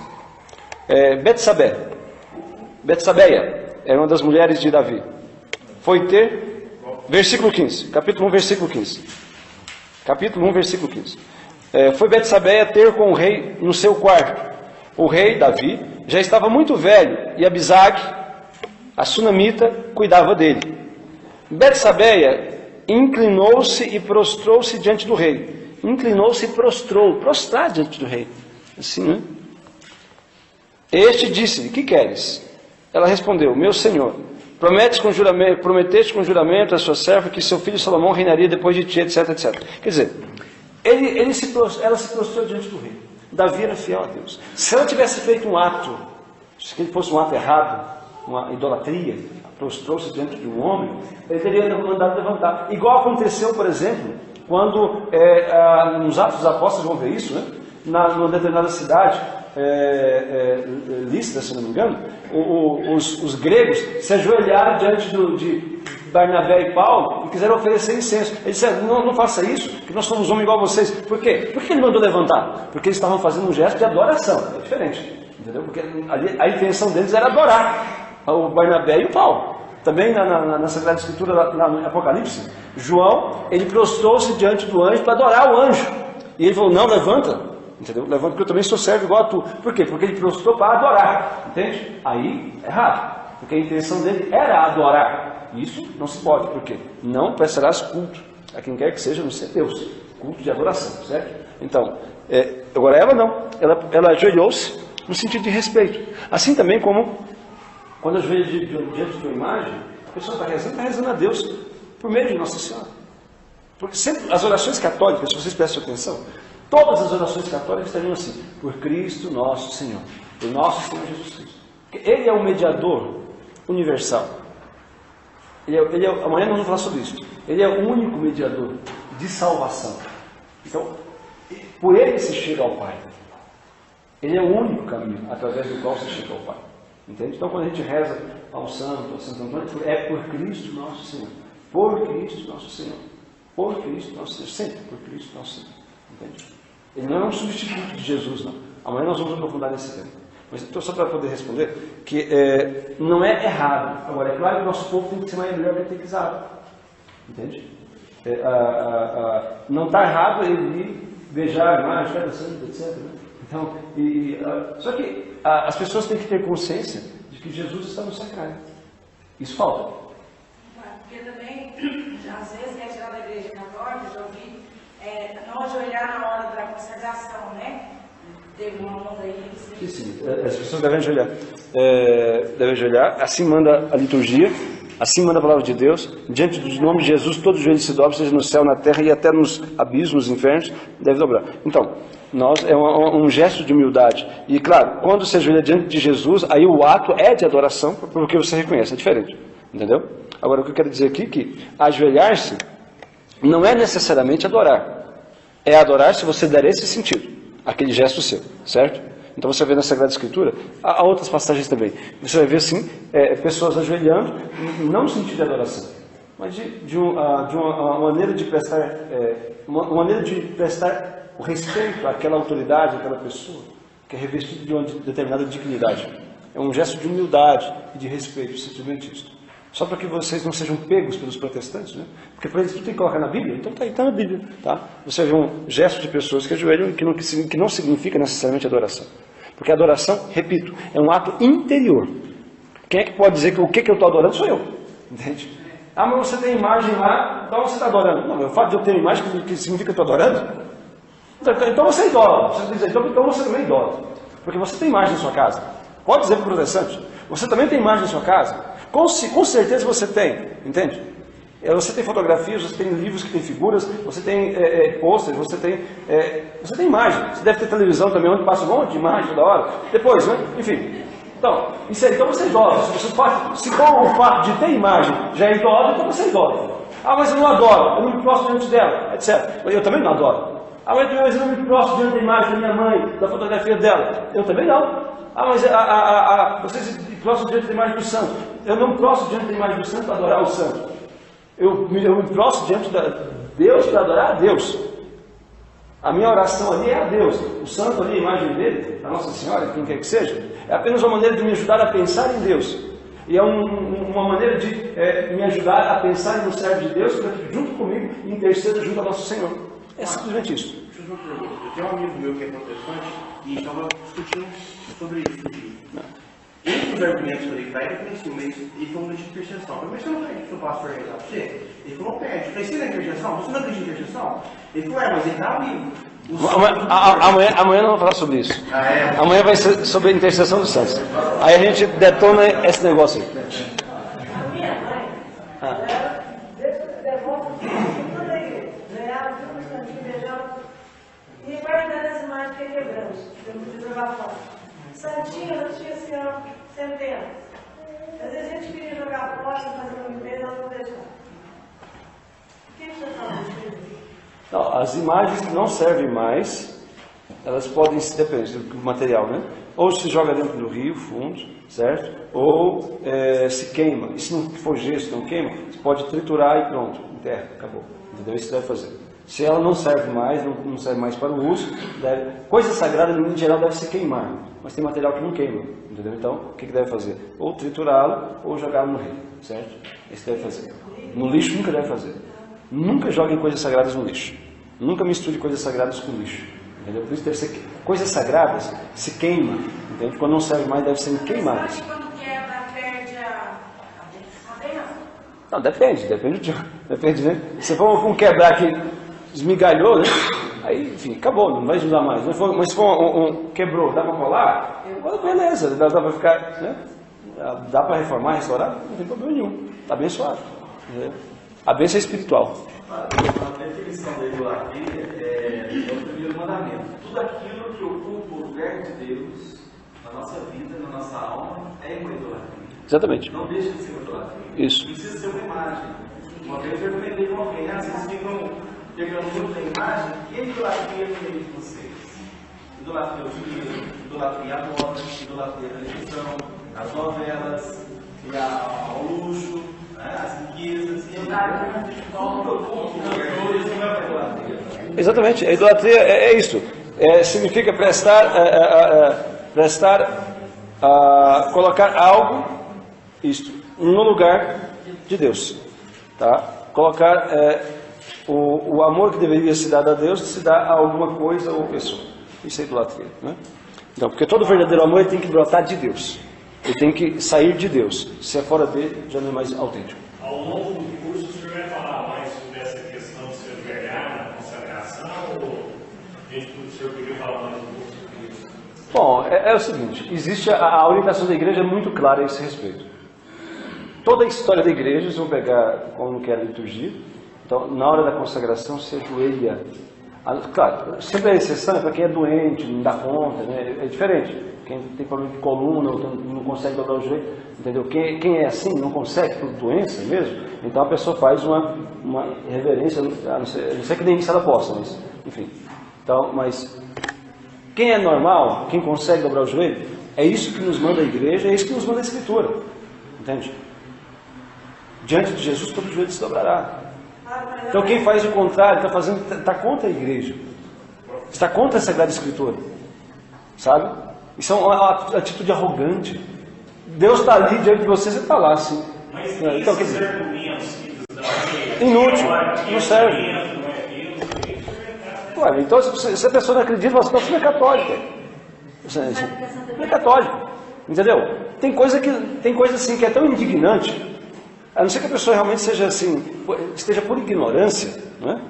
Betsabeia era uma das mulheres de Davi. Foi ter, versículo 15, capítulo 1, versículo 15. Capítulo 1, versículo 15. Foi Betsabeia ter com o rei no seu quarto. O rei, Davi, já estava muito velho e Abisag, a sunamita, cuidava dele. Betsabeia inclinou-se e prostrou-se diante do rei. Inclinou-se e prostrou. Prostrar diante do rei. Assim, né? Este disse-lhe, que queres? Ela respondeu, meu senhor, prometeste com juramento a sua serva que seu filho Salomão reinaria depois de ti, etc, etc. Quer dizer, ela se prostrou diante do rei. Davi era fiel a Deus. Se ela tivesse feito um ato, se ele fosse um ato errado, uma idolatria, prostrou-se diante de um homem, ele teria mandado levantar. Igual aconteceu, por exemplo, quando nos Atos dos Apóstolos, vão ver isso, né? Numa determinada cidade, Lístra, se não me engano, os gregos se ajoelharam diante de Barnabé e Paulo e quiseram oferecer incenso. Eles disseram, não faça isso, que nós somos homens igual a vocês. Por quê? Por que ele mandou levantar? Porque eles estavam fazendo um gesto de adoração. É diferente, entendeu? Porque ali, a intenção deles era adorar o Barnabé e o Paulo. Também na Sagrada Escritura, lá no Apocalipse, João, ele prostrou-se diante do anjo para adorar o anjo. E ele falou, não, levanta. Entendeu? Levanta, porque eu também sou servo igual a tu. Por quê? Porque ele prostrou para adorar. Entende? Aí, é errado. Porque a intenção dele era adorar. Isso não se pode. Por quê? Não prestarás culto a quem quer que seja, não ser Deus. Culto de adoração, certo? Então, agora ela não. Ela ajoelhou-se no sentido de respeito. Assim também como quando ajoelha diante de uma imagem, a pessoa está rezando a Deus por meio de Nossa Senhora. Porque sempre as orações católicas, se vocês prestam atenção, todas as orações católicas estariam assim, por Cristo nosso Senhor, por nosso Senhor Jesus Cristo. Ele é o mediador universal. Amanhã nós vamos falar sobre isso. Ele é o único mediador de salvação. Então, por ele se chega ao Pai. Ele é o único caminho através do qual se chega ao Pai. Entende? Então, quando a gente reza ao Santo Antônio, é por Cristo nosso Senhor. Por Cristo nosso Senhor. Por Cristo nosso Senhor. Sempre por Cristo nosso Senhor. Entende? Ele não é um substituto de Jesus, não. Amanhã nós vamos aprofundar nesse tema. Mas então, só para poder responder, que não é errado. Agora, é claro que o nosso povo tem que ser mais melhor catequizado. Entende? Não está errado ele ir beijar a imagem, cada santo, etc. Né? Então, só que as pessoas têm que ter consciência de que Jesus está no sacrário. Isso falta. Porque também, às vezes, quer tirar da igreja católica, já ouvi, não ajoelhar na hora da consagração, né? Teve uma onda aí. Sim. As pessoas devem ajoelhar. Devem ajoelhar. Assim manda a liturgia, assim manda a palavra de Deus. Diante do nome de Jesus, todo joelho se dobra, seja no céu, na terra e até nos abismos, nos infernos, deve dobrar. Então, é um gesto de humildade. E claro, quando você ajoelha diante de Jesus, aí o ato é de adoração, porque você reconhece, é diferente. Entendeu? Agora, o que eu quero dizer aqui é que ajoelhar-se não é necessariamente adorar. É adorar se você der esse sentido, aquele gesto seu, certo? Então você vê na Sagrada Escritura, há outras passagens também. Você vai ver assim, pessoas ajoelhando, não no sentido de adoração, mas de uma maneira de prestar, uma maneira de prestar o respeito àquela autoridade, àquela pessoa, que é revestida de uma determinada dignidade. É um gesto de humildade e de respeito, simplesmente isso. Só para que vocês não sejam pegos pelos protestantes, né? Porque para eles tudo tem que colocar na Bíblia, então está na Bíblia, tá? Você vê um gesto de pessoas que ajoelham que não significa necessariamente adoração. Porque a adoração, repito, é um ato interior. Quem é que pode dizer que o que eu estou adorando sou eu? Entende? Ah, mas você tem imagem lá, então você está adorando. Não, o fato de eu ter imagem que significa que eu estou adorando? Então você é idólatra. Você diz, então você também é idólatra. Porque você tem imagem na sua casa. Pode dizer para o protestante, você também tem imagem na sua casa? Com certeza você tem, entende? Você tem fotografias, você tem livros que tem figuras, você tem pôsteres, você tem imagem. Você deve ter televisão também, onde passa um monte de imagem toda hora. Depois, né? Enfim. Então, isso aí, então você é idólatra. Se for o fato de ter imagem já é idólatra, então você é idólatra. Ah, mas eu não adoro, eu não me prostro diante dela, etc. Eu também não adoro. Ah, mas eu não me prostro diante da imagem da minha mãe, da fotografia dela. Eu também não. Ah, mas você se prostra diante da imagem do santo. Eu não me prostro diante da imagem do santo para adorar o santo. Eu me prostro diante de Deus para adorar a Deus. A minha oração ali é a Deus. O santo ali, a imagem dele, a Nossa Senhora, quem quer que seja, é apenas uma maneira de me ajudar a pensar em Deus. E é uma maneira de me ajudar a pensar no servo de Deus, para que junto comigo interceda junto ao nosso Senhor. É simplesmente isso. Deixa eu fazer uma pergunta. Eu tenho um amigo meu que é protestante e estava discutindo sobre isso aqui. Um dos argumentos para ele que ele conheceu, mas ele falou de intercessão. Eu falei, mas você não acredita que o pastor é para você? Ele falou, pede. Eu falei, você não é intercessão? Você não acredita em intercessão? Ele falou, mas ele está vivo. Amanhã não vou falar sobre isso. Ah, é? Amanhã vai ser sobre a intercessão dos santos. Aí a gente detona esse negócio aí. A minha mãe, ela devota toda a igreja. Ganhava tudo no santinho, beijava. E guardando as imagens que quebramos. Eu não podia jogar fora. Santinho, ela tinha assim, ó, centenas. Às vezes a gente queria jogar fora, fazer uma limpeza, ela não deixava. O que você fala disso? Não, as imagens não servem mais, elas podem, depende do material, né? Ou se joga dentro do rio fundo, certo? Ou se queima. E se não for gesso, não queima, você pode triturar e pronto, enterra, acabou. Entendeu? Isso deve fazer. Se ela não serve mais, não serve mais para o uso, coisa sagrada em geral deve se queimar, mas tem material que não queima, entendeu? Então, o que deve fazer? Ou triturá-lo ou jogá-lo no rio, certo? Isso deve fazer. No lixo nunca deve fazer. Nunca joguem coisas sagradas no lixo. Nunca misture coisas sagradas com lixo. Entendeu? Por isso deve ser coisas sagradas se queimam. Entende? Quando não serve mais, devem ser queimadas. Quando quebra, perde a benção? Não, depende né? Se for um quebrar que esmigalhou, né? Aí, enfim, acabou, não vai usar mais. Mas se for quebrou, dá para colar, beleza, dá para ficar, né? Dá para reformar, restaurar, não tem problema nenhum. Está abençoado. A bênção é espiritual. A definição da idolatria é o primeiro mandamento. Tudo aquilo que ocupa o lugar de Deus na nossa vida, na nossa alma, é uma idolatria. Exatamente. Não deixa de ser uma idolatria. Isso. Precisa ser uma imagem. Uma vez eu comentei com alguém, vocês ficam pegando muito da imagem, que é idolatria no meio de vocês? Idolatria ao dinheiro, idolatria à moda, idolatria à televisão, às novelas, ao luxo, as riquezas, exatamente, a idolatria é isso. Significa colocar algo, isto, no lugar de Deus. Tá? Colocar o amor que deveria se dar a Deus, se dá a alguma coisa ou pessoa. Isso é idolatria. Né? Então, porque todo verdadeiro amor ele tem que brotar de Deus. Ele tem que sair de Deus. Se é fora dele, já não é mais autêntico. Ao longo do curso, o senhor vai falar mais sobre essa questão de se ajoelhar na consagração ou o senhor podia falar mais um pouco sobre isso? Bom, é o seguinte, existe a orientação da igreja é muito clara a esse respeito. Toda a história da igreja, vocês vão pegar como que é a liturgia, então na hora da consagração se ajoelha. Claro, sempre a exceção é para quem é doente, não dá conta, né? É diferente. Quem tem problema de coluna, ou não consegue dobrar o joelho, entendeu? Quem é assim, não consegue, por doença mesmo, então a pessoa faz uma reverência, a não ser que nem isso ela possa, mas, enfim. Então, mas quem é normal, quem consegue dobrar o joelho, é isso que nos manda a igreja, é isso que nos manda a Escritura, entende? Diante de Jesus, todo joelho se dobrará. Então quem faz o contrário, está contra a igreja, está contra a Sagrada Escritura, sabe? Isso é uma atitude arrogante. Deus está ali diante de você, você está lá assim. Mas então, quer esses dizer, argumentos que inútil, não serve. Ué, então se a pessoa não acredita, você não é católica. Você não é católico, entendeu? Tem coisa assim que é tão indignante, a não ser que a pessoa realmente seja assim, esteja por ignorância, não é?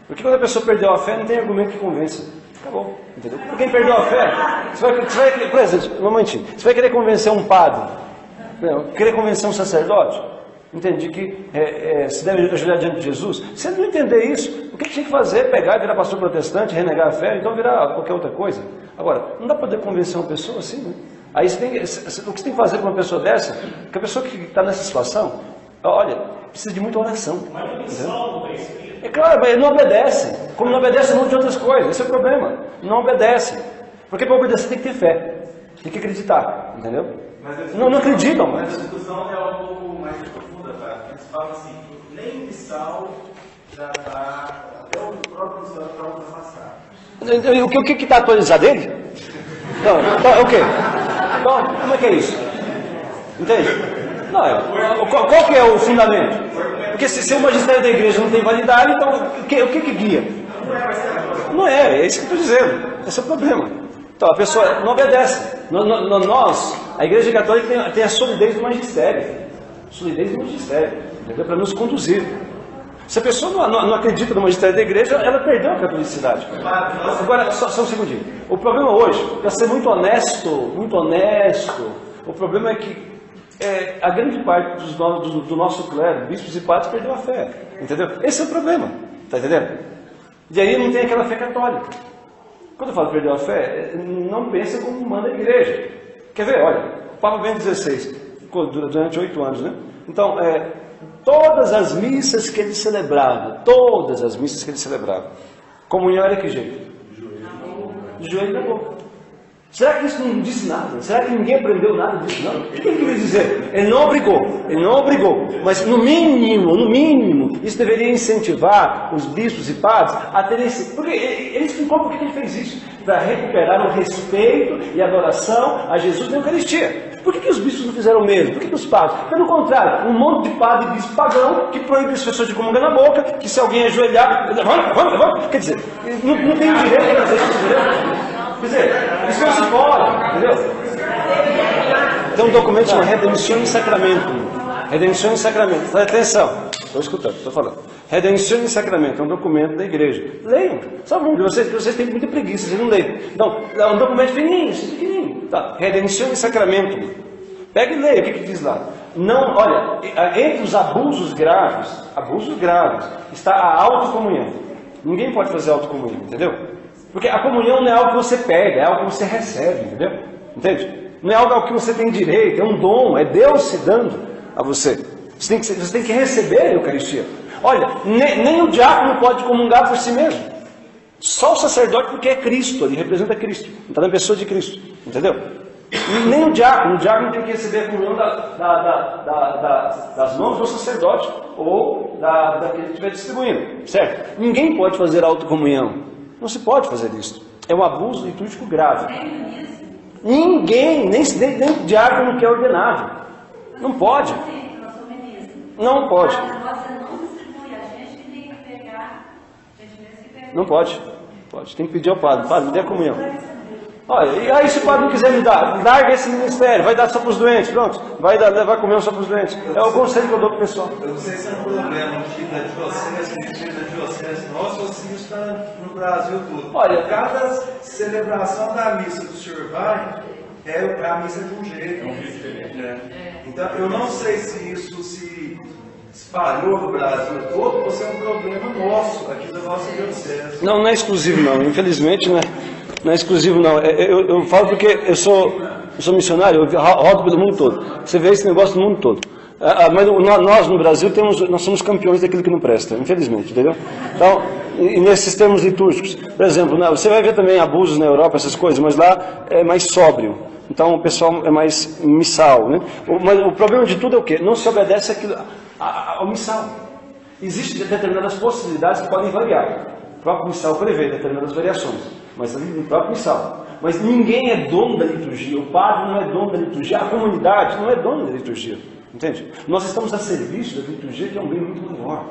Porque quando a pessoa perdeu a fé, não tem argumento que convença. Acabou, entendeu? Porque quem perdeu a fé, você vai, por exemplo, um momentinho, você vai querer convencer um padre, querer convencer um sacerdote, entender que se deve ajoelhar diante de Jesus. Se ele não entender isso, o que tinha que fazer? Pegar e virar pastor protestante, renegar a fé, então virar qualquer outra coisa. Agora, não dá para poder convencer uma pessoa assim, né? Aí o que você tem que fazer com uma pessoa dessa, que a pessoa que está nessa situação, olha, precisa de muita oração. É claro, mas ele não obedece. Como não obedece um monte de outras coisas, esse é o problema. Não obedece. Porque para obedecer tem que ter fé. Tem que acreditar, entendeu? Não acreditam, mas a discussão é algo mais profunda, tá? Eles falam assim, nem o sal já está, até o próprio sal está ultrapassado. O que está atualizado dele? Então, o quê? Então, como é que é isso? Entende? Não, qual que é o fundamento? Porque se o magistério da igreja não tem validade, então o que guia? Não é isso que eu estou dizendo. Esse é o problema. Então, a pessoa não obedece. Nós, a Igreja Católica tem a solidez do magistério. Solidez do magistério, entendeu? Para nos conduzir. Se a pessoa não acredita no magistério da igreja, ela perdeu a catolicidade. Agora, só um segundinho. O problema hoje, para ser muito honesto, o problema é que a grande parte do nosso clero, bispos e padres, perdeu a fé. Entendeu? Esse é o problema. Está entendendo? E aí não tem aquela fé católica. Quando eu falo perdeu a fé, não pensa como manda a igreja. Quer ver? Olha, o Papa Bento XVI, durante 8 anos, né? Então, todas as missas que ele celebrava, comunhão era que jeito? De joelho na boca. Será que isso não disse nada? Será que ninguém aprendeu nada disso? Não. O que ele queria dizer? Ele não obrigou. Mas no mínimo, isso deveria incentivar os bispos e padres a terem esse... Porque ele explicou por que ele fez isso. Para recuperar o respeito e adoração a Jesus na Eucaristia. Por que os bispos não fizeram o mesmo? Por que os padres? Pelo contrário, um monte de padre e bispo pagão que proíbe as pessoas de comungar na boca, que se alguém ajoelhar, vamos. Quer dizer, não tem direito a fazer isso, entendeu? Quer dizer, isso não se pode, entendeu? Tem um documento chamado Redenção em Sacramento. Redenção em Sacramento. Presta atenção. Estou escutando, estou falando. Redenção em Sacramento é um documento da igreja. Leiam. Sabe, vocês têm muita preguiça, vocês não leem. Então, é um documento pequenininho. Tá. Redenção em Sacramento. Pega e leia o que diz lá. Não, olha, entre os abusos graves, está a autocomunhão. Ninguém pode fazer autocomunhão, entendeu? Porque a comunhão não é algo que você pega, é algo que você recebe, entendeu? Entende? Não é algo ao que você tem direito, é um dom, é Deus se dando a você. Você tem que receber a Eucaristia. Olha, nem o diácono pode comungar por si mesmo. Só o sacerdote, porque é Cristo, ele representa Cristo. Está na pessoa de Cristo, entendeu? Nem o diácono tem que receber a comunhão das mãos do sacerdote ou daquele que estiver distribuindo, certo? Ninguém pode fazer autocomunhão. Não se pode fazer isso. É um abuso litúrgico grave. Ninguém, nem o diácono que é ordenado. Não pode. Não pode. Não pode. Tem que pedir ao padre. Padre, me dê a comunhão. Olha, e aí se o padre não quiser me dar, larga esse ministério, vai dar só para os doentes, pronto. Vai levar comunhão só para os doentes. É o conselho que eu dou para o pessoal. Eu não sei se é um problema aqui da diocese, nossa, ou se isso está no Brasil todo. Olha, cada celebração da missa que o senhor vai, a missa de um jeito. Então, eu não sei se isso se espalhou no Brasil todo, ou se é um problema nosso, aqui da nossa diocese. Não é exclusivo não, infelizmente, né? Não é exclusivo não, eu falo porque eu sou missionário, eu rodo pelo mundo todo, você vê esse negócio no mundo todo. Mas nós no Brasil nós somos campeões daquilo que não presta, infelizmente, entendeu? Então, e nesses termos litúrgicos, por exemplo, você vai ver também abusos na Europa, essas coisas, mas lá é mais sóbrio, então o pessoal é mais missal, né? Mas o problema de tudo é o quê? Não se obedece ao missal. Existem determinadas possibilidades que podem variar, o próprio missal prevê determinadas variações. Mas no próprio missal. Mas ninguém é dono da liturgia, o padre não é dono da liturgia, a comunidade não é dona da liturgia, entende? Nós estamos a serviço da liturgia, que é um bem muito maior.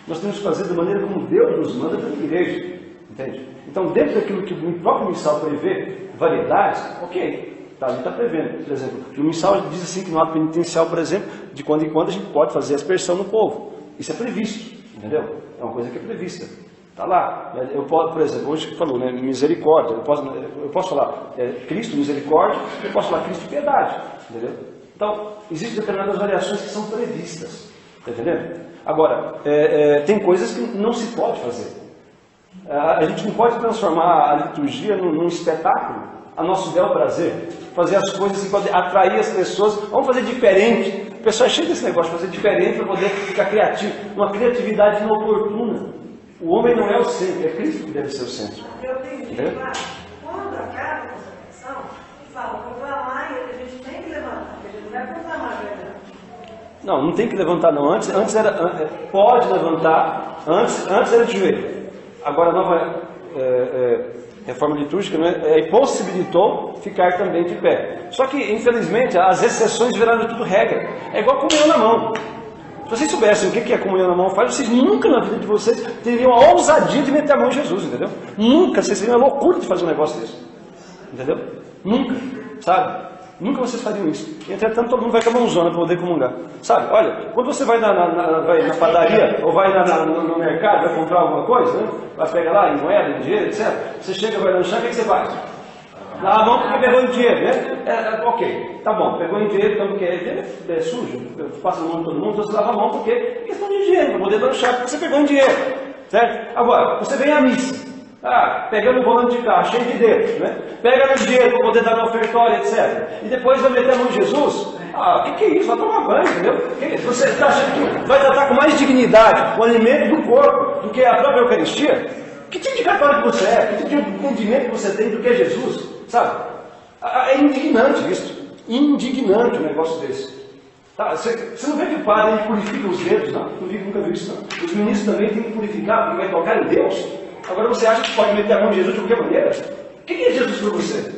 Nós temos que fazer da maneira como Deus nos manda pela igreja, entende? Então, dentro daquilo que o próprio missal prevê, variedades, ok, ali está prevendo. Por exemplo, o missal diz assim que no ato penitencial, por exemplo, de quando em quando a gente pode fazer a aspersão no povo. Isso é previsto, entendeu? É uma coisa que é prevista. Está lá. Eu posso, por exemplo, hoje que falou, né, misericórdia. Eu posso falar Cristo, misericórdia, eu posso falar Cristo, piedade. Entendeu? Então, existem determinadas variações que são previstas. Está entendendo? Agora, tem coisas que não se pode fazer. A gente não pode transformar a liturgia num espetáculo a nosso bel prazer, fazer as coisas assim, poder atrair as pessoas, vamos fazer diferente. O pessoal é cheio desse negócio, fazer diferente para poder ficar criativo, uma criatividade inoportuna. O homem não é o centro, é Cristo que deve ser o centro. Eu tenho dito lá, quando acaba a consagração, fala, proclamar, e a gente tem que levantar, porque a gente não vai proclamar a verdade. Não, não tem que levantar não. Antes era, pode levantar, antes era de joelho. Agora a nova reforma litúrgica, né, possibilitou ficar também de pé. Só que, infelizmente, as exceções viraram tudo regra. É igual comunhão na mão. Se vocês soubessem o que a comunhão na mão faz, vocês nunca na vida de vocês teriam a ousadia de meter a mão em Jesus, entendeu? Nunca, vocês teriam a loucura de fazer um negócio desse. Entendeu? Nunca, sabe? Nunca vocês fariam isso. Entretanto, todo mundo vai com a mãozona para poder comungar. Sabe? Olha, quando você vai vai na padaria, ou vai no mercado, vai comprar alguma coisa, né? Vai pegar lá em moeda, em dinheiro, etc. Você chega, vai lanchar, o que você faz? Lava a mão porque pegou em dinheiro, né? Ok, tá bom, pegou em dinheiro, então porque é sujo, passa na mão de todo mundo, então você lava a mão porque é questão de dinheiro, para poder lanchar, porque você pegou em dinheiro. Certo? Agora, você vem à missa. Pegando o volante de carro, cheio de dedos, né? Pega no dinheiro para poder dar no ofertório, etc. E depois vai meter a mão em Jesus. O que é isso? Vai tomar banho, entendeu? Você está achando que vai tratar com mais dignidade o alimento do corpo do que a própria Eucaristia? Que tipo de católico você é? Que tipo de entendimento você tem do que é Jesus? Sabe? É indignante isso. Indignante um negócio desse. Tá? Você não vê que o padre ele purifica os dedos, não? O livro nunca viu isso, não. Os ministros também têm que purificar, porque vai tocar em Deus. Agora você acha que pode meter a mão em Jesus de qualquer maneira? O que é Jesus para você?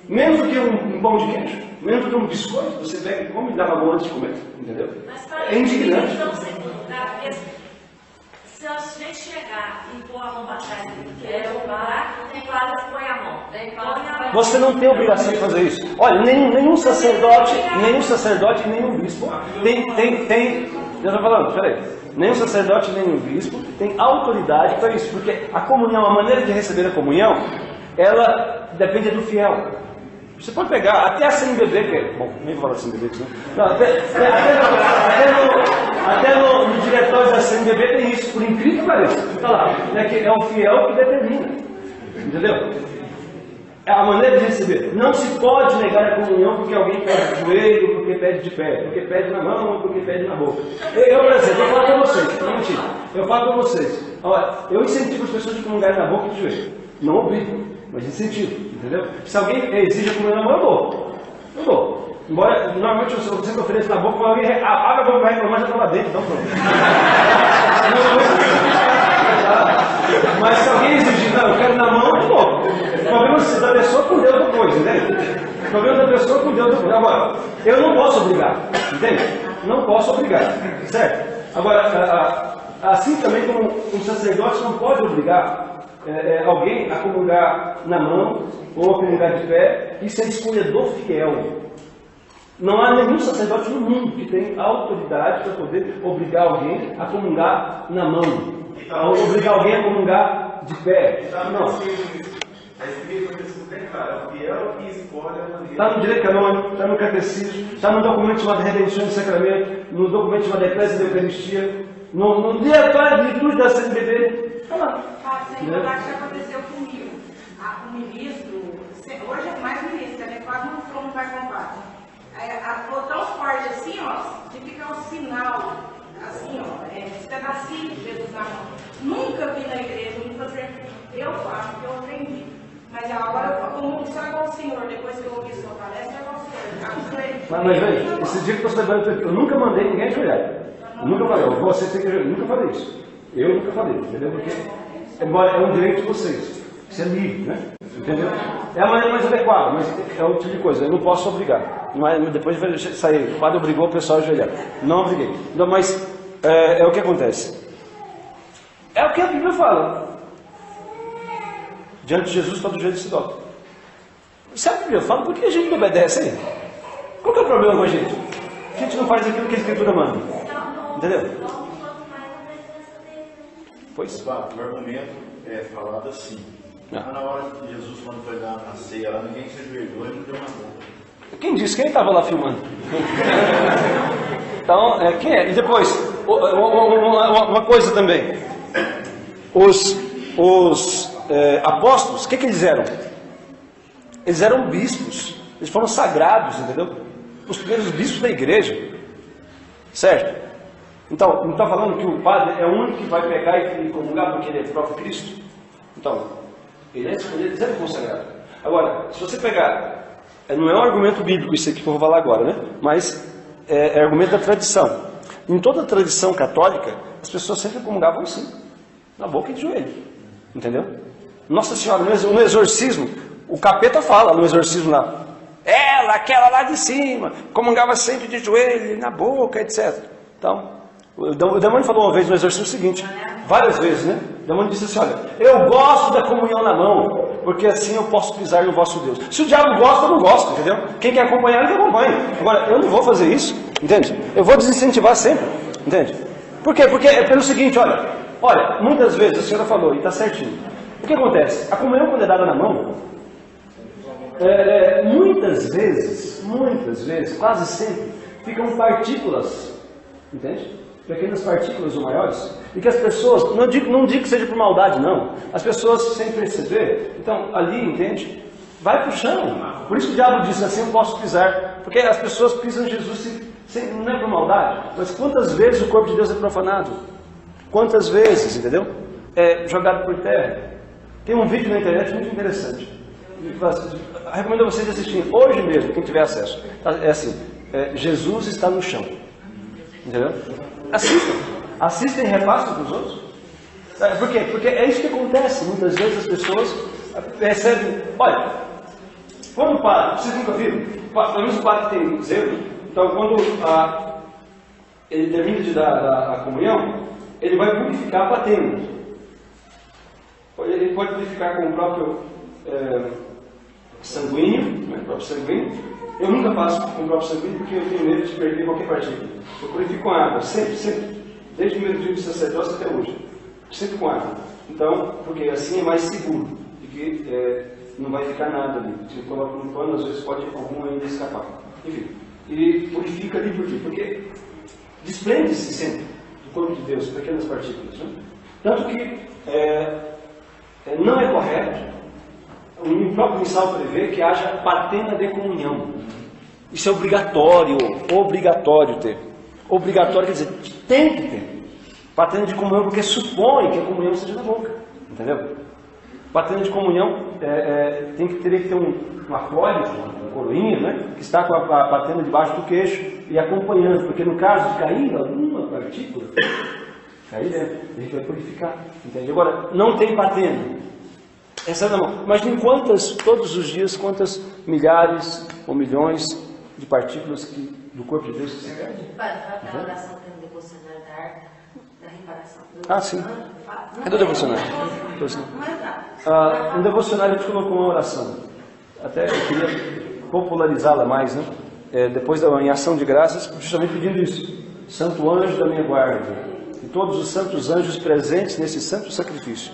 Menos do que um pão de queijo, menos do que um biscoito, você pega e come e dá a mão antes de comer, entendeu? É indignante. Então, porque se a gente chegar e pôr a mão para trás e quer roubar, tem quase põe a mão. Você não tem obrigação de fazer isso. Olha, nenhum sacerdote e nenhum bispo tem. Eu estou falando, peraí. Nem o sacerdote, nem o bispo tem autoridade para isso, porque a comunhão, a maneira de receber a comunhão, ela depende do fiel. Você pode pegar até a CNBB, que é. Bom, nem vou falar CNBB, não. Até no diretório da CNBB tem isso, por incrível que pareça. Está lá, é o fiel que determina. Entendeu? É a maneira de receber. Não se pode negar a comunhão porque alguém pede de joelho, porque pede de pé, porque pede na mão, porque pede na boca. Eu, por exemplo, eu falo com vocês, não mentira. Eu falo com vocês. Olha, eu incentivo as pessoas de comungarem na boca e de joelho. Não obrigo, mas incentivo, entendeu? Se alguém exige a comunhão na mão, eu dou. Eu dou. Embora, normalmente, eu sempre ofereço na boca, mas alguém abre a boca, vai reclamar, já está lá dentro, então pronto. Mas se alguém exigir, não, eu quero na mão, eu dou. O problema da pessoa com Deus depois, entende? O problema da pessoa com Deus depois. Agora, eu não posso obrigar, entende? Não posso obrigar, certo? Agora, assim também como um sacerdote não pode obrigar alguém a comungar na mão ou a comungar de pé, isso é escolha do fiel. Não há nenhum sacerdote no mundo que tenha autoridade para poder obrigar alguém a comungar na mão, ou obrigar alguém a comungar de pé. Não. Está no direito canônico, está no catecismo, está no documento chamado Redenção do Sacramento, no documento chamado Eclésia da Eucaristia, no diretório de litúrgia da CNBB. Está lá. Sem falar que já aconteceu comigo. O ministro, hoje é mais ministro, né? Quase não vai comprar. Ficou tão forte assim, ó, de ficar o sinal, assim, ó, esse pedacinho de Jesus na mão. Nunca vi na igreja, nunca fazer. Eu acho que eu aprendi. Mas agora, como só igual o senhor, depois que eu ouvi sua palestra, é igual o senhor. Mas veja, esse dia que eu estou celebrando, eu nunca mandei ninguém ajoelhar. Eu nunca falei, você tem que ajoelhar. Eu nunca falei isso. Eu nunca falei, entendeu? Porque, embora é um direito de vocês, isso é livre, né? Entendeu? É a maneira mais adequada, mas é um tipo de coisa, eu não posso obrigar. Mas depois vai sair, o padre obrigou o pessoal a ajoelhar. Não obriguei. Então, mas é o que acontece. É o que a Bíblia fala. Diante de Jesus, todo jeito se dobra. Se a Bíblia fala, por que a gente não obedece aí? Qual que é o problema com a gente? A gente não faz aquilo que a Escritura manda. Entendeu? Pois. O argumento é falado assim. Mas na hora que Jesus, quando foi dar a ceia lá, ninguém se ajoelhou e não deu uma boca. Quem disse? Quem estava lá filmando? Então, quem é? E depois, uma coisa também. Os apóstolos, o que eles eram? Eles eram bispos, eles foram sagrados, entendeu? Os primeiros bispos da igreja, certo? Então, não está falando que o padre é o único que vai pegar e comungar porque ele é próprio Cristo? Então, eles eram consagrados. Agora, se você pegar, não é um argumento bíblico isso aqui que eu vou falar agora, né? Mas é argumento da tradição. Em toda a tradição católica, as pessoas sempre comungavam assim, na boca e de joelho, entendeu? Nossa Senhora, no exorcismo, o capeta fala no exorcismo lá, ela, aquela lá de cima, comungava sempre de joelho, na boca, etc. Então, o demônio falou uma vez no exorcismo o seguinte, várias vezes, né? O demônio disse assim, olha, eu gosto da comunhão na mão, porque assim eu posso pisar no vosso Deus. Se o diabo gosta, eu não gosto, entendeu? Quem quer acompanhar, ele acompanha. Agora, eu não vou fazer isso, entende? Eu vou desincentivar sempre, entende? Por quê? Porque é pelo seguinte, olha, muitas vezes a senhora falou, e está certinho. O que acontece? A comunhão quando é dada na mão, muitas vezes, quase sempre, ficam partículas, entende? Pequenas partículas ou maiores, e que as pessoas, não digo que seja por maldade, não, as pessoas sem perceber, então ali, entende? Vai para o chão. Por isso que o diabo disse assim, eu posso pisar, porque as pessoas pisam em Jesus não é por maldade, mas quantas vezes o corpo de Deus é profanado? Quantas vezes, entendeu? É jogado por terra. Tem um vídeo na internet muito interessante. Recomendo a vocês assistirem hoje mesmo, quem tiver acesso. É assim, Jesus está no chão. Entendeu? Assistem e repassam para os outros. Por quê? Porque é isso que acontece. Muitas vezes as pessoas recebem. Olha, quando o padre, vocês nunca viram? Pelo menos o padre tem zelo. Então, quando ele termina de dar a comunhão, ele vai purificar a patena. Ele pode purificar com o próprio sanguíneo, né, próprio sanguíneo. Eu nunca faço com o próprio sanguíneo porque eu tenho medo de perder qualquer partícula. Eu purifico com água, sempre, desde o primeiro dia de sacerdócio até hoje. Sempre com água. Então, porque assim é mais seguro, porque não vai ficar nada ali. Se eu coloco no pano, às vezes pode algum ainda escapar. Enfim, e purifica ali por quê? Porque desprende-se sempre do corpo de Deus pequenas partículas. Né? Tanto que não é correto. O próprio missal prevê que haja patena de comunhão. Isso é obrigatório ter. Obrigatório quer dizer, tem que ter. Patena de comunhão porque supõe que a comunhão seja na boca. Entendeu? Patena de comunhão teria que ter um acólito, uma coroinha, né? Que está com a patena debaixo do queixo e acompanhando. Porque no caso de cair alguma partícula, a gente vai purificar. Entende? Agora, não tem patena. Essa não. Imagine todos os dias, quantas milhares ou milhões de partículas do corpo de Deus que se perde. Aquela oração que tem no devocionário da reparação. Ah, sim. Cadê o devocionário? No devocionário a gente colocou uma oração. Até eu queria popularizá-la mais, né? Depois em ação de graças, justamente pedindo isso. Santo anjo da minha guarda, e todos os santos anjos presentes nesse santo sacrifício.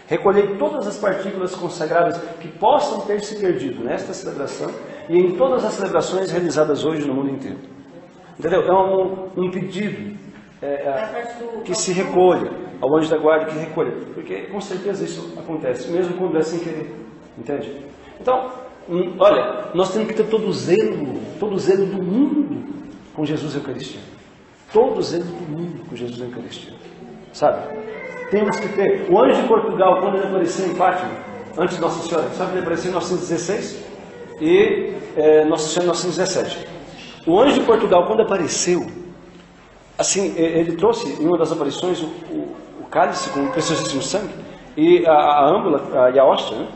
Recolhei todas as partículas consagradas que possam ter se perdido nesta celebração e em todas as celebrações realizadas hoje no mundo inteiro. Entendeu? É um pedido que se recolha, ao anjo da guarda que recolha, porque com certeza isso acontece, mesmo quando é sem querer. Entende? Então, olha, nós temos que ter todo o zelo do mundo com Jesus e a Eucaristia. Todo o zelo do mundo com Jesus e a Eucaristia. Sabe? Temos que ter. O anjo de Portugal, quando ele apareceu em Fátima, antes de Nossa Senhora, sabe que ele apareceu em 1916 e Nossa Senhora em 1917. O anjo de Portugal, quando apareceu, assim, ele trouxe em uma das aparições o cálice com o preciosíssimo sangue e a âmbula e a hóstia, né?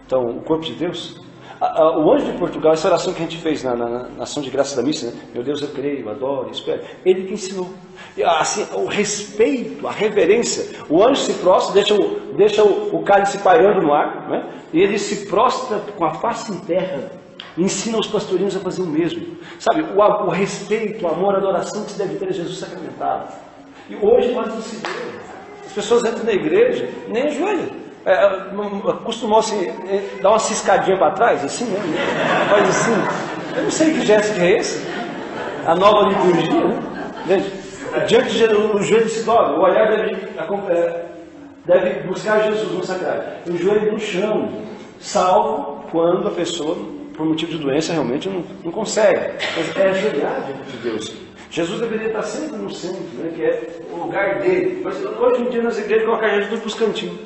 Então, o corpo de Deus. O anjo de Portugal, essa oração que a gente fez na ação de graça da missa, né? Meu Deus, eu creio, adoro, espero. Ele que ensinou. Assim, o respeito, a reverência. O anjo se prostra, deixa o cálice pairando no ar, né? E ele se prostra com a face em terra. Ensina os pastorinhos a fazer o mesmo. Sabe, o respeito, o amor, a adoração que se deve ter a Jesus sacramentado. E hoje nós não se vê. As pessoas entram na igreja, nem ajoelham. Costumou assim, dar uma ciscadinha para trás, assim, né? Faz assim. Eu não sei que gesto que é esse. A nova liturgia, né? Diante de Jesus, o joelho se dobra, o olhar deve buscar Jesus no sacrário. O joelho no chão, salvo quando a pessoa, por motivo de doença, realmente não consegue. Mas é ajoelhar diante de Deus. Jesus deveria estar sempre no centro, né, que é o lugar dele. Mas hoje em dia nas igrejas colocam Jesus tudo para os cantinhos.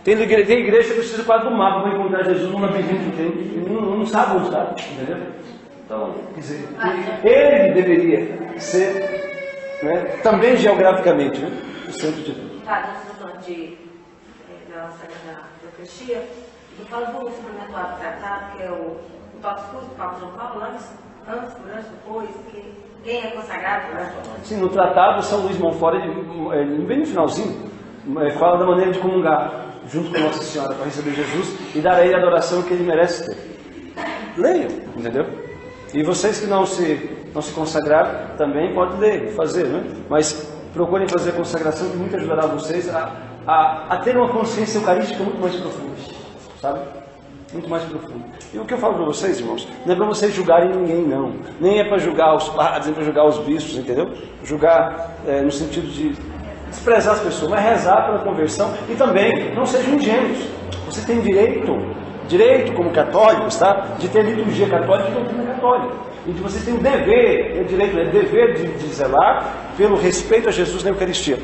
Tem igreja que precisa quase do mapa para encontrar Jesus num labirinto que tem, e não sabe onde está, entendeu? Então, quer dizer, ele deveria ser, né, também geograficamente, né, o centro de tudo. Tá, falando da Eucaristia, eu falo do suplementar do tratado, que é o Papa Discurso do Papa João Paulo, antes, durante, depois, que quem é consagrado, né? Sim, no tratado, São Luís Monfort, bem no finalzinho, fala da maneira de comungar junto com Nossa Senhora para receber Jesus e dar a ele a adoração que ele merece ter. Leiam, entendeu? E vocês que não se consagraram também podem ler, fazer, né? Mas procurem fazer a consagração, que muito ajudará vocês a ter uma consciência eucarística muito mais profunda, sabe? Muito mais profunda. E o que eu falo para vocês, irmãos, não é para vocês julgarem ninguém, não. Nem é para julgar os padres, nem para julgar os bispos, entendeu? Julgar no sentido de desprezar as pessoas, mas rezar pela conversão. E também, não sejam ingênuos. Você tem direito como católicos, tá? De ter liturgia católica e doutrina católica. E de você tem o dever, dever de zelar pelo respeito a Jesus na Eucaristia.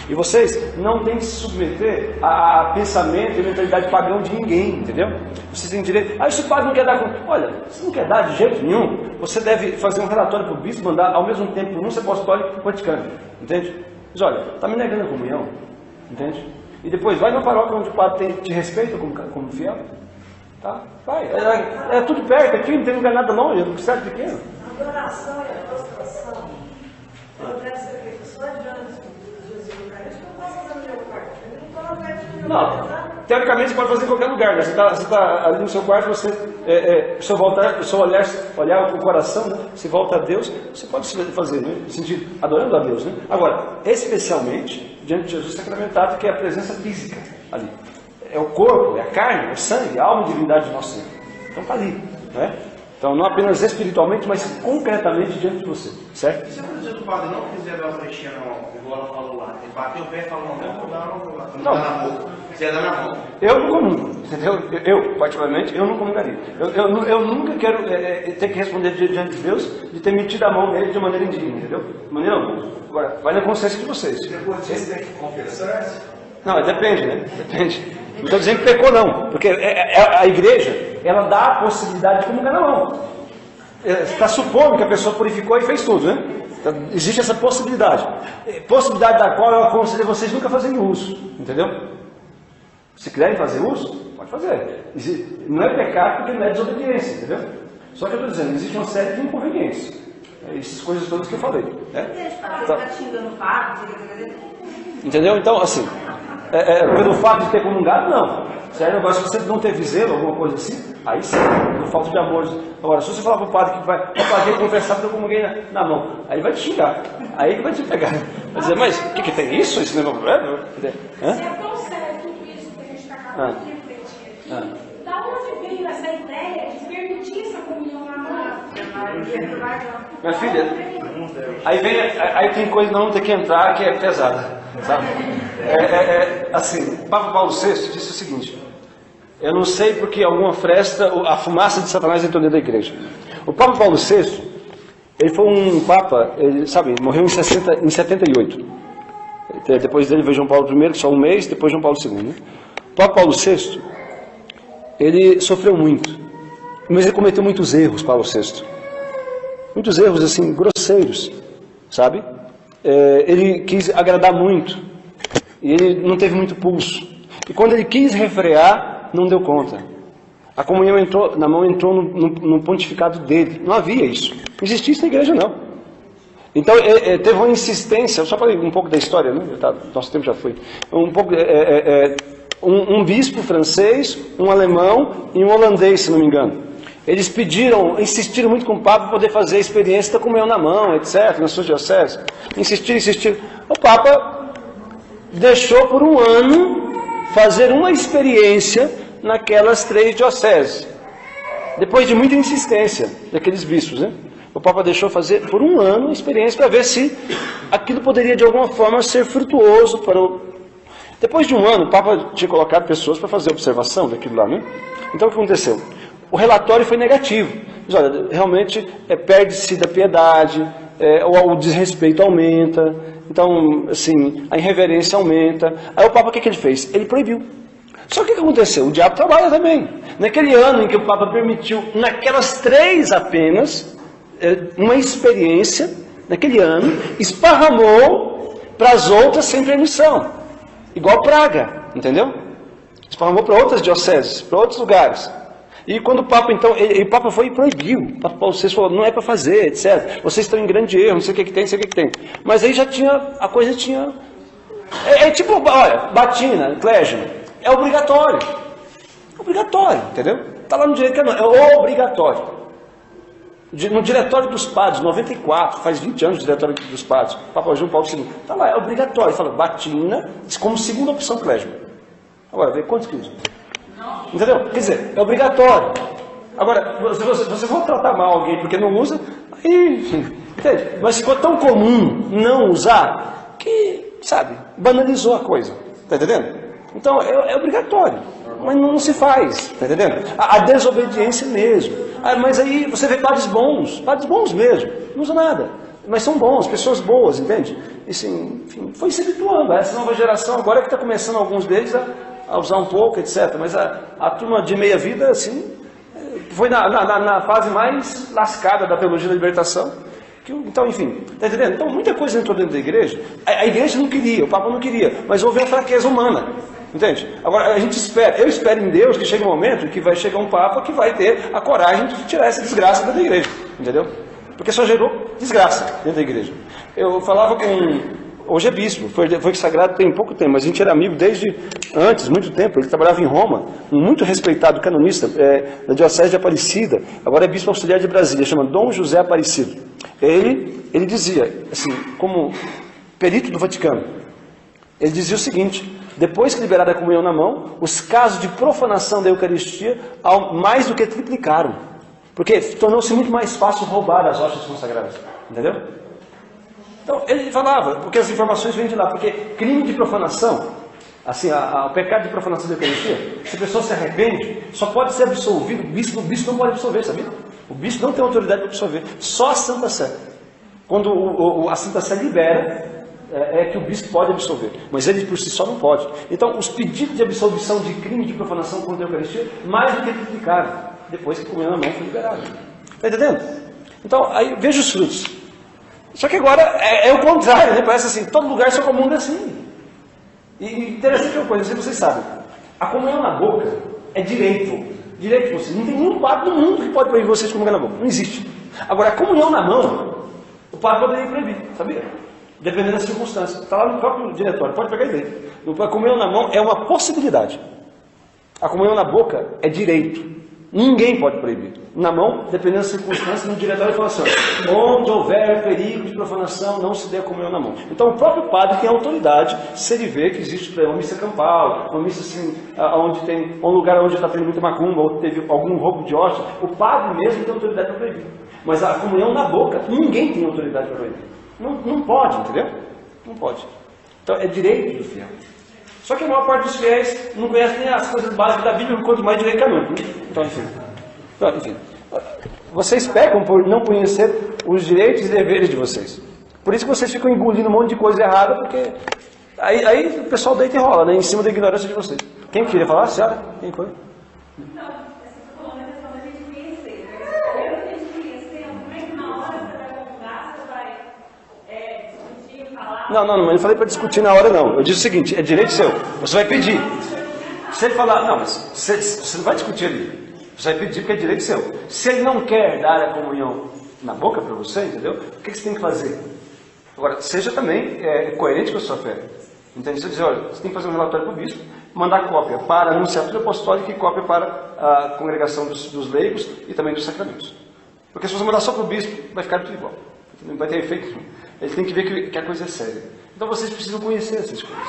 E vocês não têm que se submeter a pensamento e mentalidade pagão de ninguém, entendeu? Vocês têm direito. Se o padre não quer dar conta. Olha, se não quer dar de jeito nenhum, você deve fazer um relatório para o bispo, mandar ao mesmo tempo pronúncia apostólica e Vaticano, entende? Mas olha, está me negando a comunhão, entende? E depois vai na paróquia onde o padre te respeita como fiel, tá? Vai, é tudo perto aqui, não tem lugar nada longe, é cidade pequena. A adoração e a prostração, ela deve ser feita só diante de Jesus Eucarístico, eu posso fazer no meu quarto. Não, teoricamente você pode fazer em qualquer lugar, né? Você tá ali no seu quarto, você, o seu olhar o coração, né? Se volta a Deus, você pode fazer, né? No sentido, adorando a Deus, né? Agora, especialmente diante de Jesus sacramentado, que é a presença física ali. É o corpo, é a carne, é o sangue, a alma e divindade do nosso Senhor. Então está ali, né? Então não apenas espiritualmente, mas concretamente diante de você, certo? E se por exemplo o padre não quiser dar a Eucaristia na mão, igual ela falou lá, ele bateu o pé e falou, não vou dar, não vou dar na boca, você ia dar na mão. Eu não comungo, entendeu? Eu, particularmente, eu não comungaria. Eu nunca quero ter que responder diante de Deus de ter metido a mão nele de maneira indigna, entendeu? De maneira alguma. Agora, vai na consciência de vocês. Depois disso tem que confessar-se? Não, depende, né? Depende. Não estou dizendo que pecou, não. Porque a igreja, ela dá a possibilidade de comungar na mão. Está supondo que a pessoa purificou e fez tudo, né? Então, existe essa possibilidade. Possibilidade da qual eu aconselho vocês nunca fazerem uso. Entendeu? Se quiserem fazer uso, pode fazer. Não é pecado porque não é desobediência, entendeu? Só que eu estou dizendo, existe uma série de inconveniências. Essas coisas todas que eu falei. Né? Então, entendeu? Então, assim, pelo fato de ter comungado, não. Se é um negócio que você não teve zelo, alguma coisa assim, aí sim, por falta de amor. Agora, se você falar para o padre que vai conversar porque eu comunguei na mão, aí ele vai te xingar, aí que vai te pegar. Vai dizer, mas o que tem isso? Esse negócio? Se é tão sério tudo isso que a gente está acabando de refletir aqui, da onde veio essa ideia de permitir essa comunhão na mão? Minha filha, aí tem coisa que não tem que entrar que é pesada, sabe? Assim, Papa Paulo VI disse o seguinte: eu não sei porque alguma fresta, a fumaça de Satanás entrou dentro da igreja. O Papa Paulo VI, ele foi um Papa, ele, sabe, morreu em 78. Depois dele veio João Paulo I, só um mês, depois João Paulo II. Né? O Papa Paulo VI, ele sofreu muito, mas ele cometeu muitos erros, Paulo VI. Muitos erros, assim, grosseiros, sabe? Ele quis agradar muito, e ele não teve muito pulso. E quando ele quis refrear, não deu conta. A comunhão entrou no pontificado dele. Não havia isso. Não existia isso na igreja, não. Então, teve uma insistência, eu só falei um pouco da história, né? Nosso tempo já foi. Um bispo francês, um alemão e um holandês, se não me engano. Eles insistiram muito com o Papa para poder fazer a experiência da comunhão na mão, etc., na sua diocese. Insistiram. O Papa deixou por um ano fazer uma experiência naquelas 3 dioceses. Depois de muita insistência daqueles bispos, né? O Papa deixou fazer por um ano a experiência para ver se aquilo poderia de alguma forma ser frutuoso para o... Depois de um ano, o Papa tinha colocado pessoas para fazer observação daquilo lá, né? Então o que aconteceu? O relatório foi negativo. Diz, olha, realmente perde-se da piedade, o desrespeito aumenta, então, assim, a irreverência aumenta. Aí o Papa, o que ele fez? Ele proibiu. Só que o que aconteceu? O diabo trabalha também. Naquele ano em que o Papa permitiu, naquelas 3 apenas, uma experiência, naquele ano, esparramou para as outras sem permissão. Igual praga, entendeu? Esparramou para outras dioceses, para outros lugares. E quando o Papa, então, o Papa foi e proibiu. O Papa Paulo VI falou, não é para fazer, etc. Vocês estão em grande erro, não sei o que tem, não sei o que tem. Mas aí já tinha, a coisa tinha... tipo, olha, batina, clésima, é obrigatório. Obrigatório, entendeu? Está lá no direito canônico, é obrigatório. No Diretório dos Padres, 94, faz 20 anos o Diretório dos Padres, Papa João Paulo II, está lá, é obrigatório. Fala, batina, como segunda opção clésima. Agora, vê quantos quilos? Entendeu? Quer dizer, é obrigatório. Agora, se você for tratar mal alguém porque não usa, aí, entende? Mas ficou tão comum não usar que, sabe, banalizou a coisa. Está entendendo? Então, é obrigatório. Mas não se faz. Está entendendo? A desobediência mesmo. Mas aí você vê padres bons mesmo, não usam nada. Mas são bons, pessoas boas, entende? E, assim, enfim, foi se habituando. Essa nova geração agora é que está começando alguns deles a usar um pouco, etc. Mas a turma de meia vida, assim, foi na fase mais lascada da teologia da libertação. Então, enfim, está entendendo? Então, muita coisa entrou dentro da igreja. A igreja não queria, o Papa não queria, mas houve a fraqueza humana. Entende? Agora, a gente espera, eu espero em Deus que chegue um momento que vai chegar um Papa que vai ter a coragem de tirar essa desgraça dentro da igreja. Entendeu? Porque só gerou desgraça dentro da igreja. Eu falava com... Hoje é bispo, foi sagrado tem pouco tempo, mas a gente era amigo desde antes, muito tempo. Ele trabalhava em Roma, um muito respeitado canonista da Diocese de Aparecida, agora é bispo auxiliar de Brasília, chama Dom José Aparecido. Ele dizia, assim, como perito do Vaticano, ele dizia o seguinte: depois que liberada a comunhão na mão, os casos de profanação da Eucaristia mais do que triplicaram, porque tornou-se muito mais fácil roubar as hóstias consagradas, entendeu? Então, ele falava, porque as informações vêm de lá, porque crime de profanação, assim, o pecado de profanação da Eucaristia, se a pessoa se arrepende, só pode ser absolvido, o bispo não pode absolver, sabia? O bispo não tem autoridade para absolver, só a Santa Sé. Quando a Santa Sé libera, é que o bispo pode absolver, mas ele por si só não pode. Então, os pedidos de absolvição de crime de profanação contra a Eucaristia, mais do que triplicaram, depois que a comunhão na mão foi liberada. Está entendendo? Então, aí veja os frutos. Só que agora é o contrário, né? Parece assim, todo lugar só comum assim. E interessante uma coisa, vocês sabem, a comunhão na boca é direito. Direito de vocês. Não tem nenhum padre no mundo que pode proibir vocês de comunhão na boca. Não existe. Agora, a comunhão na mão, o padre poderia proibir, sabia? Dependendo das circunstâncias. Está lá no próprio diretório, pode pegar ideia. A comunhão na mão é uma possibilidade. A comunhão na boca é direito. Ninguém pode proibir. Na mão, dependendo das circunstâncias, no diretório fala assim: onde houver perigo de profanação, não se dê a comunhão na mão. Então o próprio padre tem autoridade, se ele vê que existe uma missa campal, uma missa assim, onde tem um lugar onde está tendo muita macumba, ou teve algum roubo de hóstia, o padre mesmo tem autoridade para proibir. Mas a comunhão na boca, ninguém tem autoridade para proibir. Não pode, entendeu? Não pode. Então é direito do fiel. Só que a maior parte dos fiéis não conhece nem as coisas básicas da Bíblia, quanto mais direito canônico. Então, enfim. Vocês pecam por não conhecer os direitos e deveres de vocês. Por isso que vocês ficam engolindo um monte de coisa errada, porque aí o pessoal deita e rola, né, em cima da ignorância de vocês. Quem queria falar? Senhora? Quem foi? Não, você está falando a questão da gente conhecer. Primeiro a gente conhecer, como é que na hora que você vai convidar, você vai discutir, falar... Não, mas eu não falei para discutir na hora, não. Eu disse o seguinte, é direito seu. Você vai pedir. Se ele falar, não, mas você não vai discutir ali. Você vai pedir porque é direito seu. Se ele não quer dar a comunhão na boca para você, entendeu? O que você tem que fazer? Agora, seja também coerente com a sua fé. Entende? Você diz, olha, você tem que fazer um relatório para o bispo, mandar cópia para a Anunciatura Apostólica e cópia para a congregação dos leigos e também dos sacramentos. Porque se você mandar só para o bispo, vai ficar tudo igual. Não vai ter efeito nenhum. Ele tem que ver que a coisa é séria. Então vocês precisam conhecer essas coisas.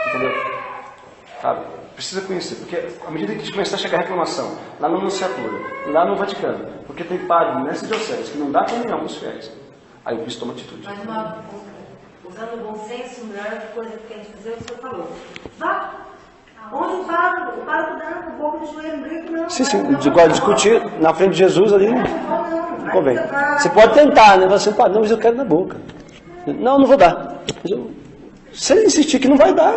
Entendeu? Sabe? Precisa conhecer, porque à medida que a gente começar a chegar a reclamação, lá na Anunciatura, lá no Vaticano, porque tem padre nessa diocese que não dá comunhão aos fiéis, aí o bispo toma atitude. Mas usando o bom senso, a melhor coisa que a gente fazer é o que o senhor falou. Vá Onde o Paulo dando um pouco de joelho, não brinco não. Sim, agora discutir na frente de Jesus ali não convém. Você pode tentar, né? Você pode, não, mas eu quero na boca. Não, não vou dar. Se ele insistir que não vai dar,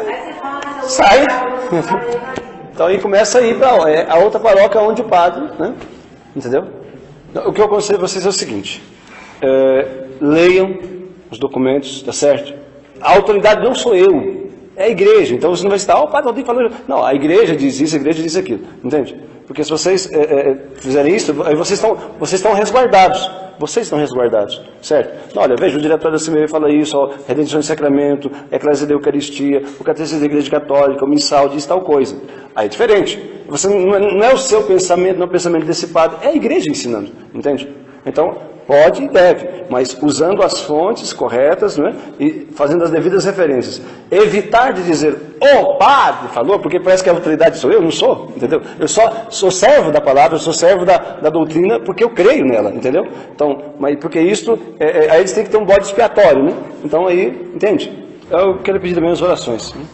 sai. Então aí começa a ir para a outra paróquia onde o padre, né? Entendeu? O que eu aconselho a vocês é o seguinte: leiam os documentos, tá certo? A autoridade não sou eu, é a igreja. Então você não vai estar, o padre Valdir falou. Não, a igreja diz isso, a igreja diz aquilo, entende? Porque se vocês fizerem isso, aí vocês estão resguardados. Vocês estão resguardados, certo? Não, olha, veja, o diretório da CME fala isso, ó, redenção de sacramento, eclésia da Eucaristia, o catecismo da Igreja Católica, o missal diz tal coisa. Aí é diferente. Você, não é o seu pensamento, não é o pensamento desse padre, é a igreja ensinando, entende? Então, pode e deve, mas usando as fontes corretas, né, e fazendo as devidas referências. Evitar de dizer, o padre falou, porque parece que a autoridade sou eu, não sou, entendeu? Eu só sou servo da palavra, eu sou servo da doutrina porque eu creio nela, entendeu? Então, mas porque isto, aí eles têm que ter um bode expiatório, né? Então aí, entende? Eu quero pedir também as orações. Né?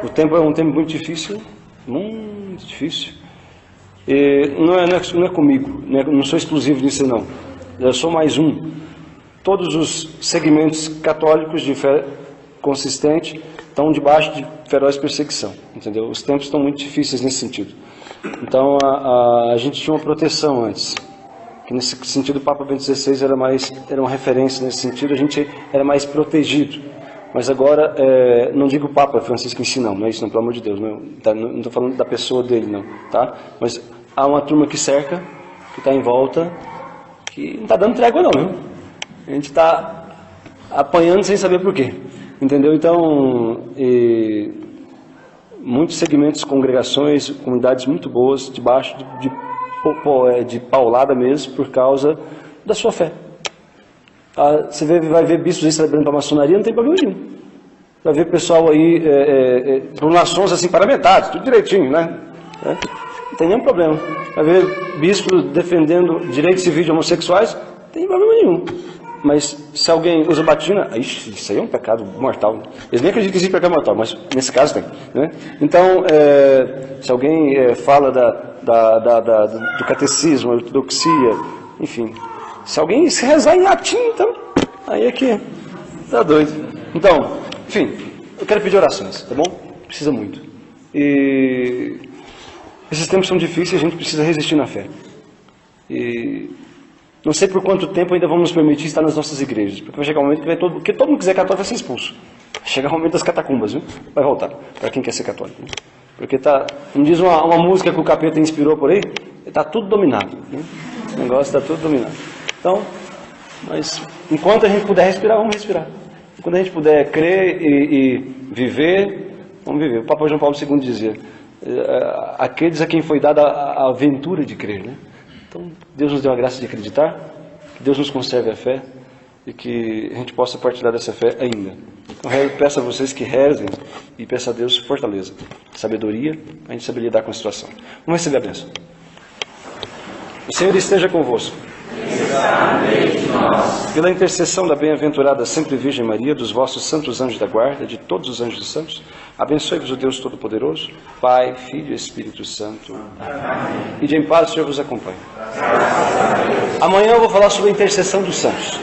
O tempo é um tempo muito difícil, e não é comigo, não sou exclusivo disso não. Eu sou mais um. Todos os segmentos católicos de fé consistente estão debaixo de feroz perseguição, entendeu? Os tempos estão muito difíceis nesse sentido. Então a gente tinha uma proteção antes, que nesse sentido o Papa Bento XVI era uma referência nesse sentido, a gente era mais protegido. Mas agora, não digo o Papa Francisco em si não é isso não, pelo amor de Deus, não estou falando da pessoa dele não, tá? Mas há uma turma que cerca, que está em volta, que não está dando trégua não, viu? A gente está apanhando sem saber por quê, entendeu? Então, muitos segmentos, congregações, comunidades muito boas, debaixo de paulada mesmo, por causa da sua fé. Você vai ver bispos aí celebrando para a maçonaria, não tem problema nenhum. Vai ver pessoal aí, por nações assim paramentadas, tudo direitinho, né? Não tem nenhum problema. Vai ver bispos defendendo direitos civis de homossexuais, não tem problema nenhum. Mas se alguém usa batina, isso aí é um pecado mortal. Eles nem acreditam que existe pecado mortal, mas nesse caso tem. Né? Então, se alguém fala do catecismo, ortodoxia, enfim. Se alguém se rezar em latim, então, aí é que tá doido. Então, enfim, eu quero pedir orações, tá bom? Precisa muito. E esses tempos são difíceis, a gente precisa resistir na fé. E não sei por quanto tempo ainda vamos nos permitir estar nas nossas igrejas, porque vai chegar um momento que porque todo mundo que quiser católico vai ser expulso. Vai chegar o momento das catacumbas, viu? Vai voltar, para quem quer ser católico. Né? Porque como diz uma música que o capeta inspirou por aí, está tudo dominado. Né? O negócio está tudo dominado. Então, mas enquanto a gente puder respirar, vamos respirar. Quando a gente puder crer e viver, vamos viver. O Papa João Paulo II dizia, aqueles a quem foi dada a aventura de crer, né? Então, Deus nos deu a graça de acreditar, que Deus nos conserve a fé e que a gente possa partilhar dessa fé ainda. Então, peço a vocês que rezem e peço a Deus fortaleza, sabedoria, a gente saber lidar com a situação. Vamos receber a bênção. O Senhor esteja convosco. Pela intercessão da bem-aventurada sempre Virgem Maria, dos vossos santos anjos da guarda, de todos os anjos santos, abençoe-vos o Deus Todo-Poderoso, Pai, Filho e Espírito Santo. Amém. E de em paz o Senhor vos acompanhe. Amanhã eu vou falar sobre a intercessão dos santos.